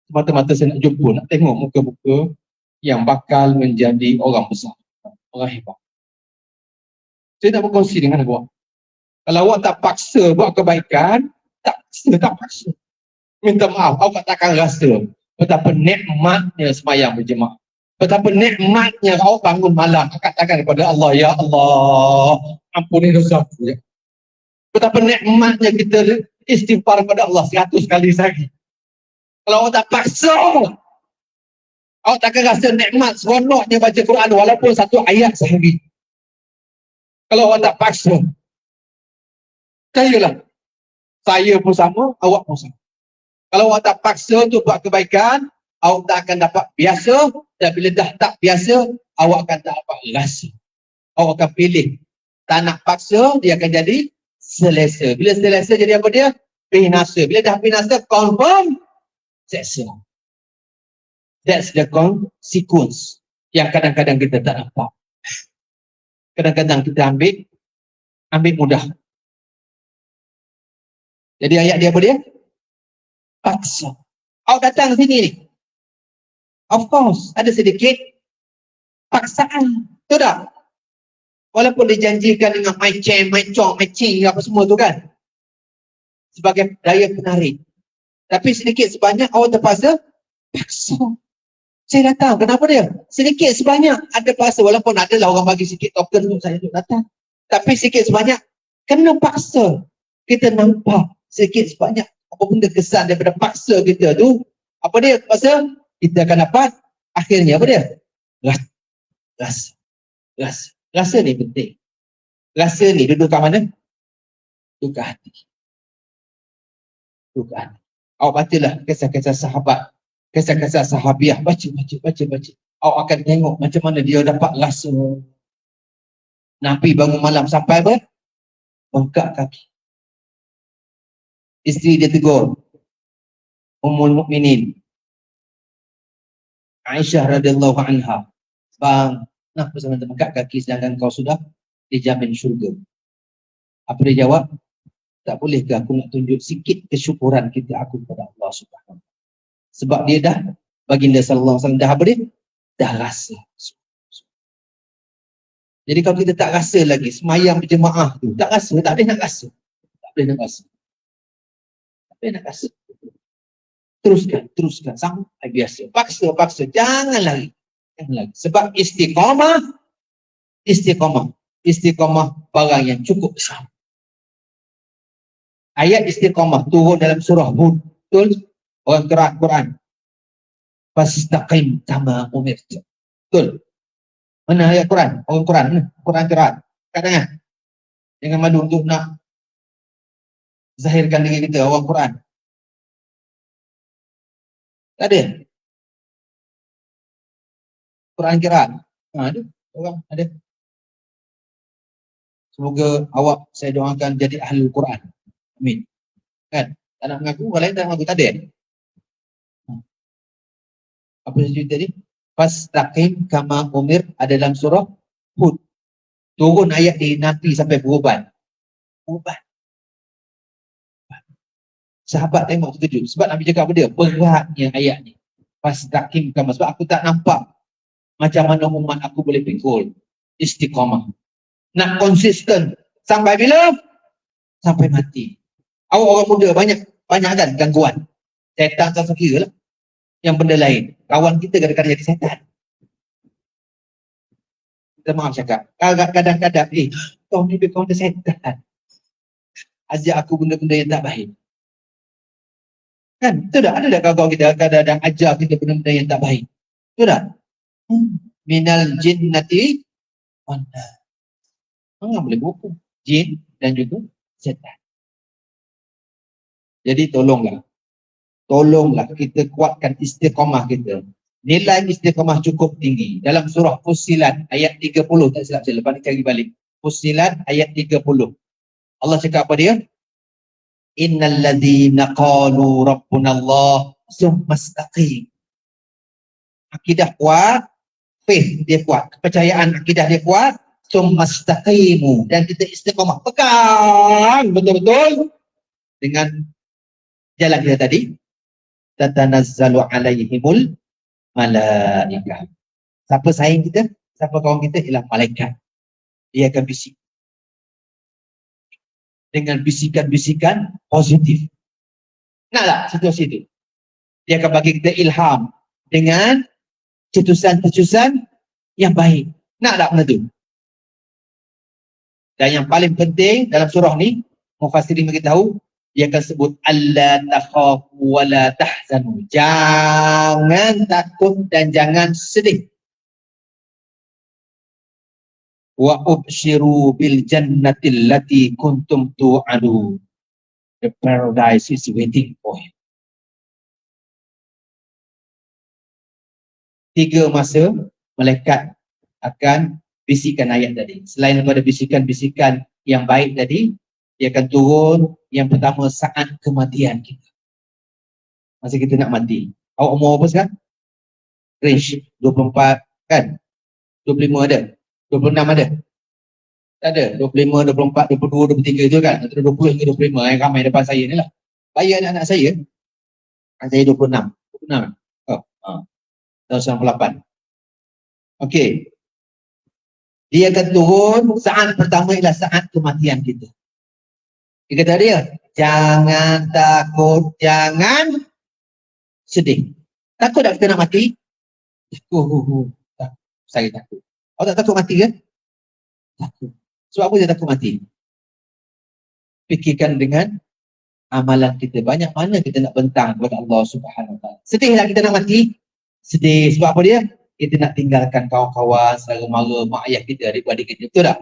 Mata-mata saya nak jumpa, nak tengok muka-muka yang bakal menjadi orang besar. Orang hebat. Saya nak berkongsi dengan awak. Kalau awak tak paksa buat kebaikan, tak paksa. Minta maaf, awak takkan rasa betapa nikmatnya sembahyang berjemaah. Betapa nikmatnya awak bangun malam, angkat tangan kepada Allah, ya Allah, ampuni dosa aku. Ya. Betapa nikmatnya kita istighfar kepada Allah 100 kali sehari. Kalau awak tak paksa, awak takkan rasa nikmat seronoknya baca Quran walaupun satu ayat sehari. Kalau awak tak paksa, percayalah, saya pun sama, awak pun sama. Kalau awak tak paksa untuk buat kebaikan, awak tak akan dapat biasa, dan bila dah tak biasa, awak akan tak dapat rasa. Awak akan pilih. Tak nak paksa, dia akan jadi selesa. Bila selesa jadi apa dia? Binasa. Bila dah binasa, confirm seksa. That's the consequence yang kadang-kadang kita tak nampak. Kadang-kadang kita ambil mudah. Jadi ayat dia apa dia? Paksa. Awak datang sini ni. Of course, ada sedikit paksaan. Betul tak? Walaupun dijanjikan dengan macing, apa semua tu kan. Sebagai daya penarik. Tapi sedikit sebanyak awak terpaksa paksa. Saya datang. Kenapa dia? Sedikit sebanyak ada paksa. Walaupun adalah orang bagi sikit token untuk saya untuk datang. Tapi sikit sebanyak kena paksa. Kita nampak sedikit sebanyak apa benda kesan daripada paksa kita tu. Apa dia paksa? Kita akan dapat akhirnya apa dia? Rasa ni penting. Rasa ni duduk kat mana? Duduk kat hati. Duduk kat hati. Awak bacalah kisah-kisah sahabat. Kisah-kisah sahabiah. Baca. Awak akan tengok macam mana dia dapat rasa. Nabi bangun malam sampai apa? Bengkak kaki. Isteri dia tegur. Ummul Mukminin Aisyah radhiyallahu anha. Bang, kenapa sampai bengkak kaki sedangkan kau sudah dijamin syurga? Apa dia jawab? Tak bolehkah aku nak tunjuk sikit kesyukuran aku kepada Allah Subhanahu. Sebab dia dah, baginda sallallahu alaihi wasallam dah apa dia? Dah rasa. Jadi kalau kita tak rasa lagi semayang berjemaah tu, tak boleh nak rasa. Teruskan sampai biasa. Paksa, jangan lari. Sebab istiqamah barang yang cukup besar. Ayat istiqamah turun dalam surah Hud. Betul? Orang qiraat Quran. Fastaqim kama umirta. Betul? Mana ayat Quran? Orang Quran. Quran qiraat. Kat tangan. Jangan malu untuk nak zahirkan diri kita orang Quran. Tak ada. Quran qiraat. Ada. Orang ada. Semoga awak saya doakan jadi ahli Quran. Amin. Kan? Tak nak mengaku, orang lain tak mengaku. Tak ada. Apa cerita tadi? Fastaqim kama umir ada dalam surah Hud. Turun ayat di Nabi sampai beruban. Beruban. Sahabat tengok terkejut. Sebab Nabi cakap apa dia? Beratnya ayat ni. Fastaqim kama. Sebab aku tak nampak macam mana umat aku boleh pikul. Istiqamah. Nak konsisten. Sampai bila? Sampai mati. Awak orang muda banyak kan gangguan. Setan tak kira lah. Yang benda lain. Kawan kita kadang-kadang jadi setan. Kita maaf cakap. Kadang-kadang, kau ni kau ada setan. Ajak aku benda-benda yang tak baik. Kan? Betul tak? Ada tak kawan-kawan kita kadang-kadang ajar kita benda-benda yang tak baik? Betul tak? Minal jinnati wanda. Orang boleh berhukum. Jin dan juga setan. Jadi tolonglah kita kuatkan istiqamah kita. Nilai istiqamah cukup tinggi. Dalam surah Fussilat ayat 30, tak silap saya, lepas ni cari balik. Fussilat ayat 30. Allah cakap apa dia? Innal ladzina qalu rabbunallah tsumma istaqim. Akidah kuat, faith dia kuat, kepercayaan akidah dia kuat, tsumma istaqimu, dan kita istiqamah, pegang betul-betul dengan jalan kita tadi. Tatanazzalu alaihimul malaikah. Siapa sayang kita, siapa kawan kita, ialah malaikat. Dia akan bisik dengan bisikan-bisikan positif. Nak tak situasi itu? Dia akan bagi kita ilham dengan cetusan-cetusan yang baik. Nak tak benda tu? Dan yang paling penting dalam surah ni, mufassirin beritahu, dia akan sebut alla takhafu wa la tahzanu. Jangan takut dan jangan sedih. Wa ubshiru bil jannati allati kuntum tu'adu. The paradise is waiting for you. 3 masa malaikat akan bisikan ayat tadi. Selain daripada bisikan-bisikan yang baik tadi, dia akan turun. Yang pertama, saat kematian kita. Masa kita nak mati. Awak umur apa sekarang? Range 24 kan? 25 ada? 26 ada? Tak ada? 25, 24, 22, 23 tu kan? Antara 20 hingga 25 yang ramai depan saya ni lah. Bayar anak-anak saya. Saya 26. 26. Tahun 98. Okey. Dia akan turun, saat pertama ialah saat kematian kita. Dia kata dia, jangan takut, jangan sedih. Takut tak kita nak mati? Saya takut. Awak tak takut mati kan? Takut. Sebab apa dia takut mati? Fikirkan dengan amalan kita. Banyak mana kita nak bentang kepada Allah Subhanahu Wa Taala. Sedih tak kita nak mati? Sedih. Sebab apa dia? Kita nak tinggalkan kawan-kawan, saudara mara, mak ayah kita, adik-adik kita. Betul tak?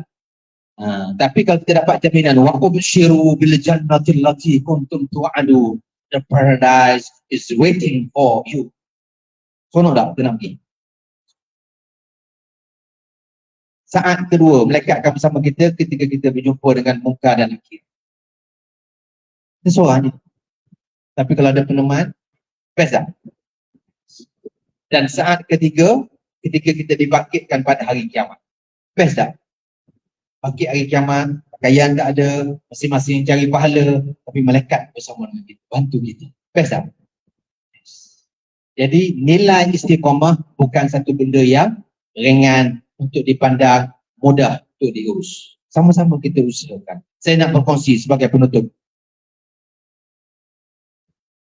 Tapi kalau kita dapat jaminan wa ubshiru bil jannati allati kuntum tu'adu, the paradise is waiting for you. Sono tak kita nak pergi? Saat kedua, malaikat akan bersama kita ketika kita berjumpa dengan munkar dan nakir. Itu seorang je. Tapi kalau ada peneman, best tak? Dan saat ketiga, ketika kita dibangkitkan pada hari kiamat. Best tak? Bangkit hari kiamat, pakaian tak ada, masing-masing cari pahala, tapi malaikat bersama dengan kita, bantu kita. Best tak? Jadi nilai istiqamah bukan satu benda yang ringan untuk dipandang, mudah untuk diurus. Sama-sama kita usahakan. Saya nak berkongsi sebagai penutup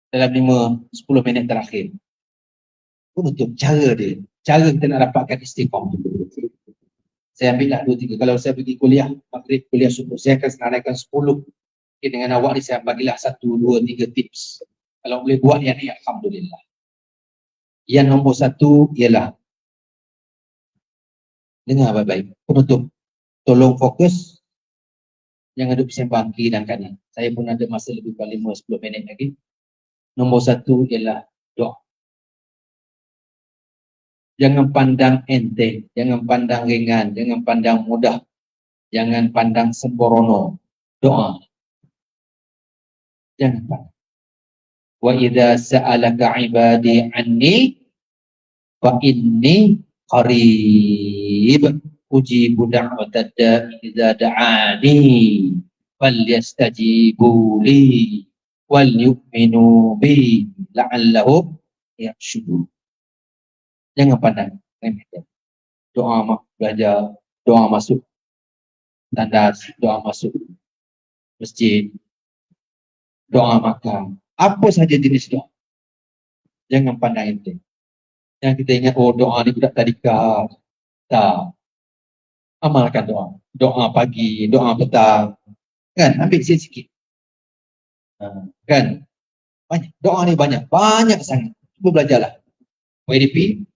dalam 5-10 minit terakhir. Penutup cara dia. cara kita nak dapatkan istiqamah. Saya ambil lah 2-3. Kalau saya pergi kuliah maghrib, kuliah subuh, saya akan senaraikan 10. Okay, dengan awak ni saya bagilah 1, 2, 3 tips. Kalau boleh buat yang ni, alhamdulillah. Yang nombor 1 ialah dengar baik-baik. Penutup, tolong fokus. Jangan duduk sembang kiri dan kanan. Saya pun ada masa lebih kurang 5-10 minit lagi. Nombor 1 ialah doa. Jangan pandang enteng, jangan pandang ringan, jangan pandang mudah, jangan pandang sembrono. Doa. Jangan pandang. Wa idza sa'alaka 'ibadi 'anni fa inni qarib ujibu da'watad da'i idza da'ani falyastajibu li wal yu'minu bi la'allahum yarshudun. Jangan pandang remeh. Doa belajar, doa masuk tandas, doa masuk masjid, doa makan, apa sahaja jenis doa. Jangan pandang enteng. Yang kita ingat, oh doa ni budak tadika. Tak. Amalkan doa. Doa pagi, doa petang. Kan? Ambil sikit-sikit. Kan? Banyak. Doa ni banyak. Banyak sangat. Cuba belajarlah. YDP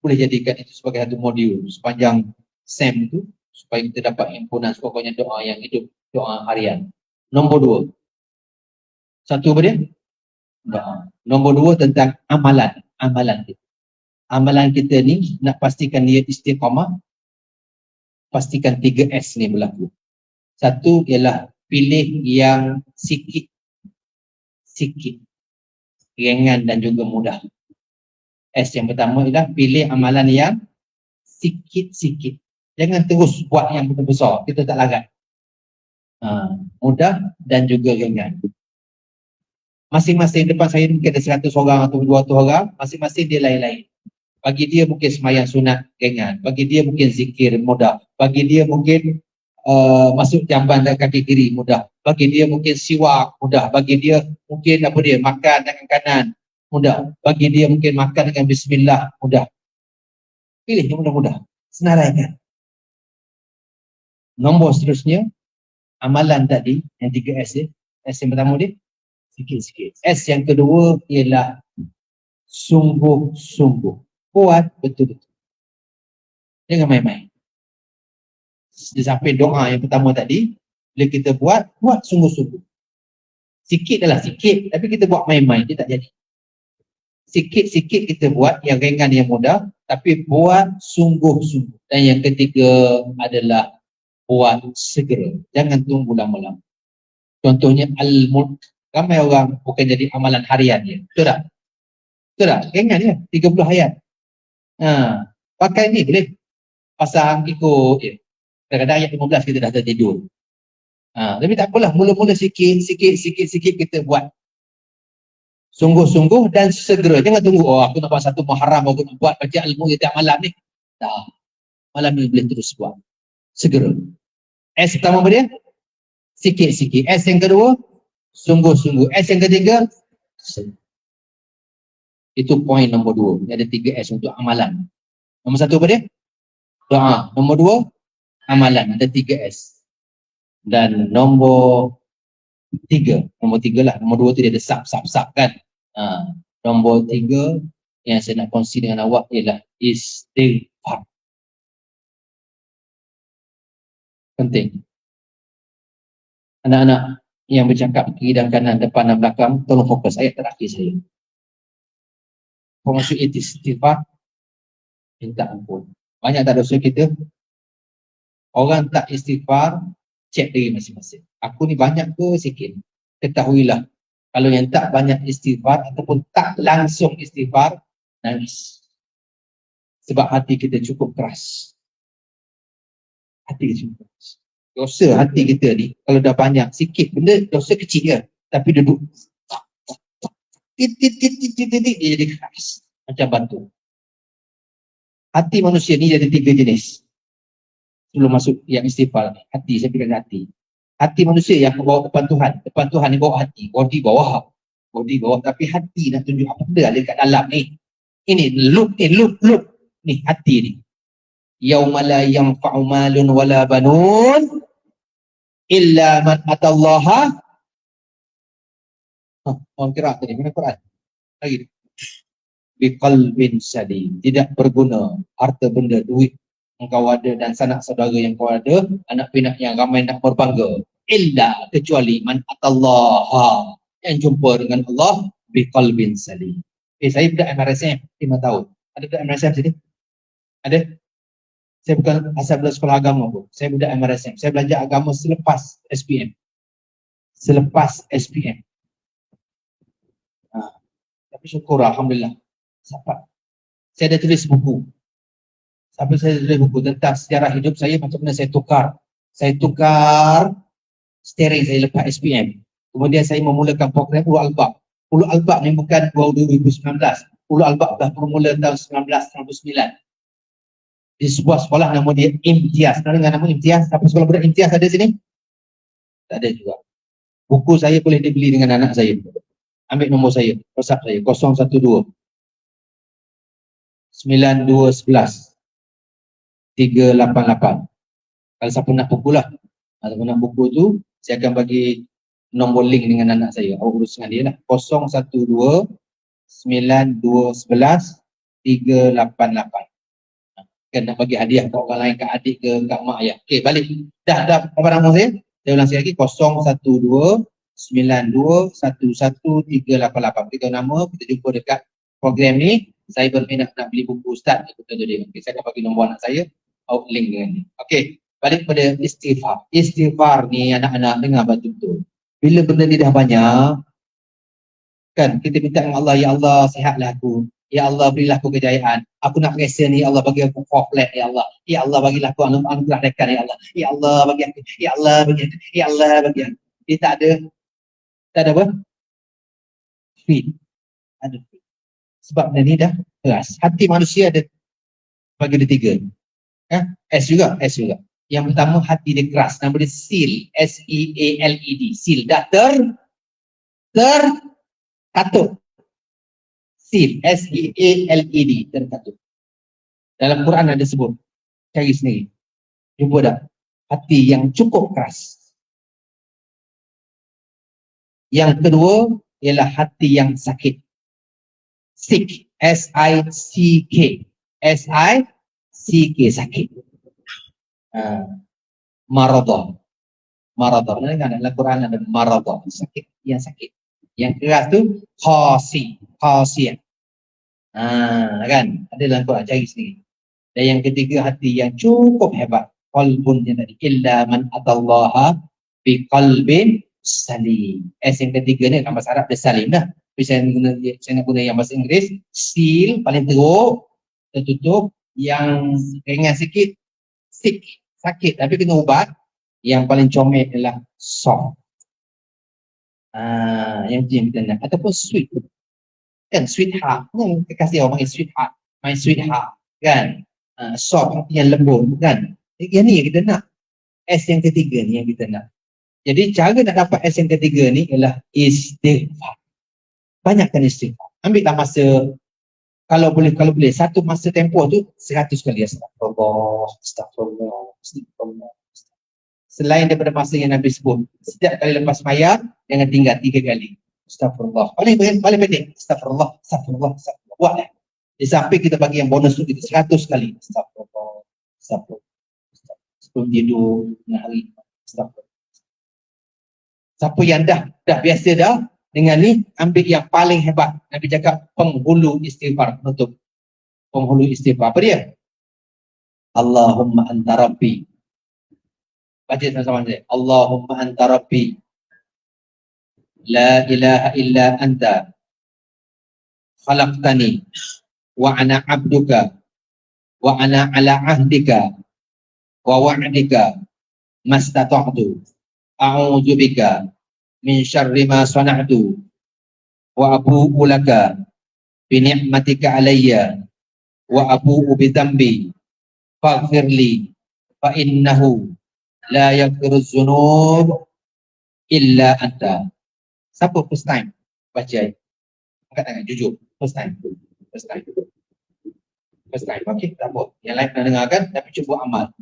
boleh jadikan itu sebagai satu modul sepanjang SEM itu supaya kita dapat himpunan pokoknya doa yang hidup, doa harian. Nombor 2. Satu apa dia? Doa. Nombor 2 tentang amalan. Amalan kita. Amalan kita ni nak pastikan dia istiqamah, pastikan 3S ni berlaku. Satu ialah pilih yang sikit, ringan dan juga mudah. S yang pertama ialah pilih amalan yang sikit-sikit. Jangan terus buat yang besar, kita tak larat. Mudah dan juga ringan. Masing-masing depan saya mungkin ada 100 orang atau 200 orang, masing-masing dia lain-lain. Bagi dia mungkin sembahyang sunat ringan, bagi dia mungkin zikir mudah, bagi dia mungkin masuk jamban dengan kaki kiri mudah, bagi dia mungkin siwak mudah, bagi dia mungkin makan dengan kanan mudah, bagi dia mungkin makan dengan bismillah mudah. Pilih yang mudah-mudah, senaraikan. Nombor seterusnya, amalan tadi yang 3S dia. S yang pertama dia sikit-sikit. S yang kedua ialah sungguh-sungguh. Buat betul-betul. Jangan main-main. Di samping doa yang pertama tadi, bila kita buat sungguh-sungguh. Sikit adalah sikit, tapi kita buat main-main, dia tak jadi. Sikit-sikit kita buat yang ringan, yang mudah, tapi buat sungguh-sungguh. Dan yang ketiga adalah buat segera. Jangan tunggu lama-lama. Contohnya al-mulk. Ramai orang bukan jadi amalan harian dia. Betul tak? Betul tak? Ringan dia. 30 ayat. Pakai ni boleh. Pasang ikut je. Kadang-kadang ayat 15 kita dah tertidur. Tapi tak apalah. Mula-mula sikit kita buat. Sungguh-sungguh dan segera. Jangan tunggu, oh aku nak buat satu Muharram, aku nak buat baca ilmu tiap malam ni. Tak. Malam ni boleh terus buat. Segera. S pertama apa dia? Sikit-sikit. S yang kedua, sungguh-sungguh. S yang ketiga, itu poin nombor 2. Ada 3S untuk amalan. Nombor 1 apa dia? Doa. Nombor 2, amalan. Ada 3S. Dan nombor 3 lah. Nombor 2 tu dia ada sub kan. Nombor 3 yang saya nak kongsi dengan awak ialah istighfar. Penting. Anak-anak yang bercakap kiri dan kanan, depan dan belakang, tolong fokus ayat terakhir saya. Maksud istighfar, minta ampun. Banyak tak dosa kita? Orang tak istighfar, cek diri masing-masing. Aku ni banyak ke sikit? Ketahuilah, kalau yang tak banyak istighfar ataupun tak langsung istighfar, nangis. Sebab hati kita cukup keras. Hati kita cukup keras. Dosa hati kita ni, kalau dah banyak, sikit benda, dosa kecil je. Tapi duduk. Dia jadi keras. Macam batu. Hati manusia ni ada 3 jenis. Sebelum masuk yang istighfar, hati, saya pikirkan hati. Hati manusia yang bawa depan Tuhan. Depan Tuhan ni bawa hati. Body bawah. Tapi hati nak tunjuk apa benda ada kat dalam ni. Ini loop. Ni hati ni. Yauma la yanfa'u malun wala banun illa man atallaha. Orang kira tadi mana Quran? Lagi. Biqalbin salim. Tidak berguna harta benda, duit engkau ada dan sanak saudara yang kau ada, anak pinak yang ramai nak berbangga. Illa, kecuali man atallaha, yang jumpa dengan Allah biqalbin salim. Saya budak MRSM 5 tahun. Ada budak MRSM sini? Ada? Saya bukan asal belajar sekolah agama pun. Saya budak MRSM. Saya belajar agama selepas SPM. Selepas SPM. Tapi syukur Alhamdulillah. Sampai. Saya dah tulis buku. Sampai saya tulis buku tentang sejarah hidup saya, macam mana saya tukar. Saya tukar steering saya lepas SPM. Kemudian saya memulakan program Ulul Albab. Ulul Albab ni bukan 2019. Ulul Albab dah bermula tahun 1999. Di sebuah sekolah nama dia Imtiaz. Kenal dengan nama Imtiaz? Apa sekolah budak Imtiaz ada sini? Tak ada juga. Buku saya boleh dibeli dengan anak saya. Ambil nombor saya, WhatsApp saya 012 9211 388. Kalau siapa nak buku lah. Kalau nak buku tu, saya akan bagi nombor link dengan anak saya. Awak urus dengan dia lah. 012 9211 388. Kan nak bagi hadiah ke orang lain, ke adik ke, kat mak ayah. Okey, balik. Dah apa nama saya? Saya ulang sekali lagi. 012 9211 388. Kita nama, kita jumpa dekat program ni. Saya berminat nak beli buku Ustaz. Kita tu dia. Okay, saya akan bagi nombor anak saya. Out link dengan ni. Okey, balik pada istighfar. Istighfar ni anak-anak dengar betul-betul. Bila benda ni dah banyak, kan kita minta dengan Allah, ya Allah sihatlah aku. Ya Allah berilah aku kejayaan. Aku nak rasa ni, ya Allah bagi aku flat ya Allah. Ya Allah bagilah aku anugerah rekan ya Allah. Ya Allah bagi aku. Ya Allah bagi aku. Ya Allah bagi aku. Dia tak ada apa? Fit. Ada fit. Sebab benda ni dah keras. Hati manusia ada bagi dia 3. S juga. Yang pertama hati dia keras. Nama dia seal. S-E-A-L-E-D. Seal. Dah terkatup. Seal, S-E-A-L-E-D, terkatup. Dalam Quran ada sebut. Cari sendiri. Jumpa tak? Hati yang cukup keras. Yang kedua ialah hati yang sakit. Sick, S-I-C-K. S-I-C-K, sakit. Maradah. Dalam Quran ada maradah, sakit, yang sakit. Yang keras tu khasiyah. Kan? Ada dalam Quran, cari sendiri. Dan yang ketiga hati yang cukup hebat. Qalbun yang tadi. Illa man atallaha biqalbin salim. Yang ketiga ni dalam bahasa Arab dia salim dah. Tapi saya nak guna yang bahasa Inggeris. Seal paling teruk, tertutup. Yang ringan sikit, sick, sakit. Tapi kena ubat. Yang paling comel adalah soft. Yang kita nak. Ataupun sweet. Kan sweetheart, kan kekasih orang panggil sweetheart, my sweetheart, kan soft, hati yang lembut, kan. Yang ni yang kita nak. S yang ketiga ni yang kita nak. Jadi cara nak dapat S yang ketiga ni ialah istighfar. Banyakkan istighfar. Ambillah masa, kalau boleh satu masa tempoh tu 100 kali astagfirullah. Selain daripada masa yang Nabi sebut, setiap kali lepas sembahyang jangan tinggal 3 kali. Astagfirullah. Paling pendek. Astagfirullah. Buat dah. Di samping kita bagi yang bonus tu kita 100 kali. Astagfirullah. Sebelum tidur, hari. Astagfirullah. Siapa yang dah biasa dah dengan ni, ambil yang paling hebat. Nabi cakap penghulu istighfar. Penutup. Penghulu istighfar. Apa dia? Allahumma anta rabbi. Baca sama-sama saya. Allahumma anta rabbi. La ilaha illa anta khalaqtani wa ana abduka wa ana ala ahdika wa wa'dika mastata'tu a'udzu bika min syarri ma sana'tu wa abu'u laka bi ni'matika alayya wa abu'u bi dhanbi faghfirli fa innahu la yaghfiru dzunub illa anta. Siapa first time baca? Angkat tangan, jujur. First time. First time. Okey, tak apa. Yang lain pernah dengar kan? Tapi cuba amal.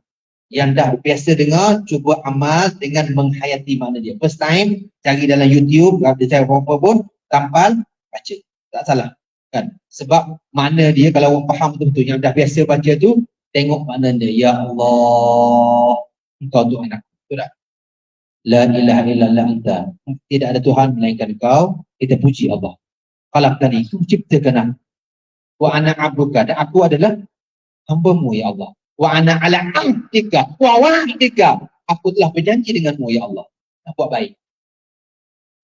Yang dah biasa dengar, cuba amal dengan menghayati makna dia. First time, cari dalam YouTube, ada cari apa-apa pun, tampal, baca. Tak salah. Kan? Sebab makna dia, kalau orang faham betul-betul, yang dah biasa baca tu, tengok makna dia. Ya Allah, engkau Tuhan aku. Betul tak? La ilaha illallah anta. Tidak ada Tuhan melainkan engkau. Kita puji Allah. Khalaqtani, engkau ciptakan aku. Wa ana abduka, dan aku adalah hamba-Mu ya Allah. Wa ana ala ahdika wa wa'dika. Aku telah berjanji denganmu ya Allah. Nak buat baik.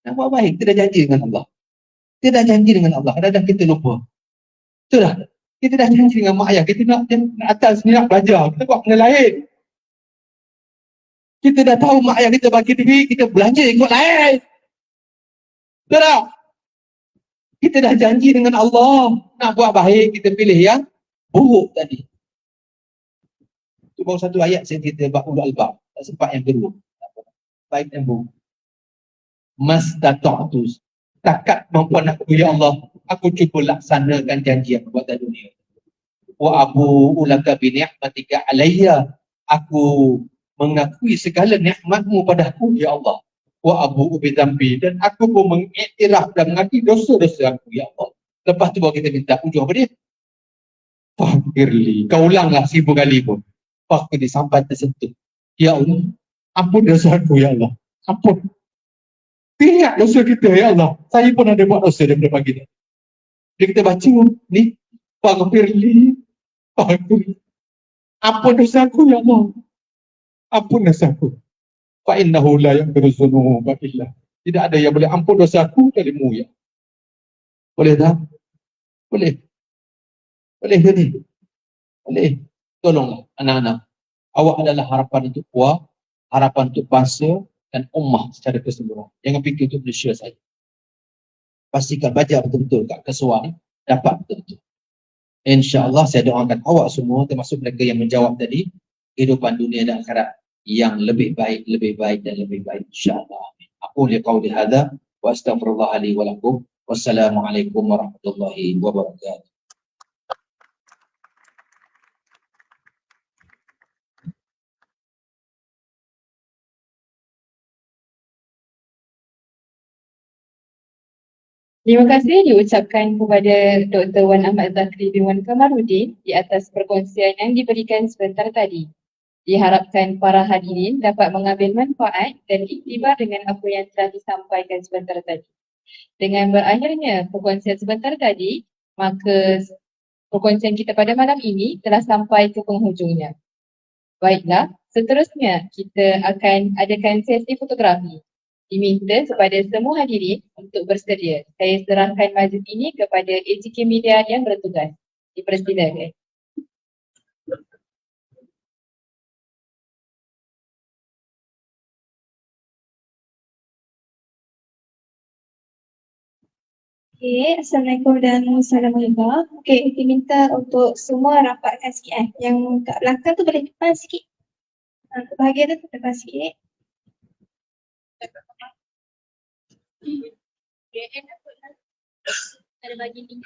Nak buat baik. Kita dah janji dengan Allah. Kita dah janji dengan Allah. Kadang-kadang kita lupa. Betul tak? Kita dah janji dengan mak ayah. Kita nak atas ni nak belajar. Kita buat benda lain. Kita dah tahu mak ayah kita bagi duit, kita belanja ikut lain. Betul tak? Kita dah janji dengan Allah. Nak buat baik, kita pilih yang buruk tadi. Itu baru satu ayat saya cerita Ulul Albab. Tak sempat yang kedua. Baik dan buruk. Mastata'tu. Takat kemampuan aku ya Allah, aku cuba laksanakan janji aku buat dalam dunia. Wa abu ulaka bi ni'matika alayya. Aku mengakui segala nikmatmu padaku ya Allah. Wa abu bi dzambi, dan aku pun mengiktiraf dan mengakui dosa-dosa aku ya Allah. Lepas tu baru kita minta ujung apa dia? Faghfirli. Kau ulanglah 1000 kali pun. Faghfirli sampai tersentuh. Ya Allah, ampun dosa aku ya Allah. Ampun. Ingat dosa kita ya Allah. Saya pun ada buat dosa daripada pagi ni. Bila kita baca ni, faghfirli, faghfirli. Ampun dosa aku ya Allah. Ampun dosa aku. Fa innahu la yaghfiru dzunuba illa. Tidak ada yang boleh ampun dosa aku kecuali-Mu ya. Boleh tak? Boleh. Boleh ke ni? Boleh. Tolonglah anak-anak. Awak adalah harapan untuk puak, harapan untuk bangsa dan ummah secara keseluruhan. Jangan fikir untuk Malaysia saja. Pastikan baca betul-betul kat kesuai, dapat betul-betul. InsyaAllah saya doakan awak semua, termasuk mereka yang menjawab tadi, kehidupan dunia dan akhirat yang lebih baik dan lebih baik. InsyaAllah. Aku liqauli hadha wa astaghfirullah li wa lakum. Wassalamualaikum warahmatullahi wabarakatuh. Terima kasih diucapkan kepada Dr. Wan Ahmad Zakri bin Wan Kamarudin di atas perkongsian yang diberikan sebentar tadi. Diharapkan para hadirin dapat mengambil manfaat dan iktibar dengan apa yang telah disampaikan sebentar tadi. Dengan berakhirnya perkongsian sebentar tadi, maka perkongsian kita pada malam ini telah sampai ke penghujungnya. Baiklah, seterusnya kita akan adakan sesi fotografi. Diminta kepada semua hadirin untuk bersedia. Saya serahkan majlis ini kepada AGK Media yang bertugas. Dipersilakan. Okay, Assalamualaikum dan Assalamualaikum. Okay, diminta untuk semua rapatkan sikit Yang kat belakang tu boleh depan sikit. Untuk bahagian tu depan sikit. Ada bagi link.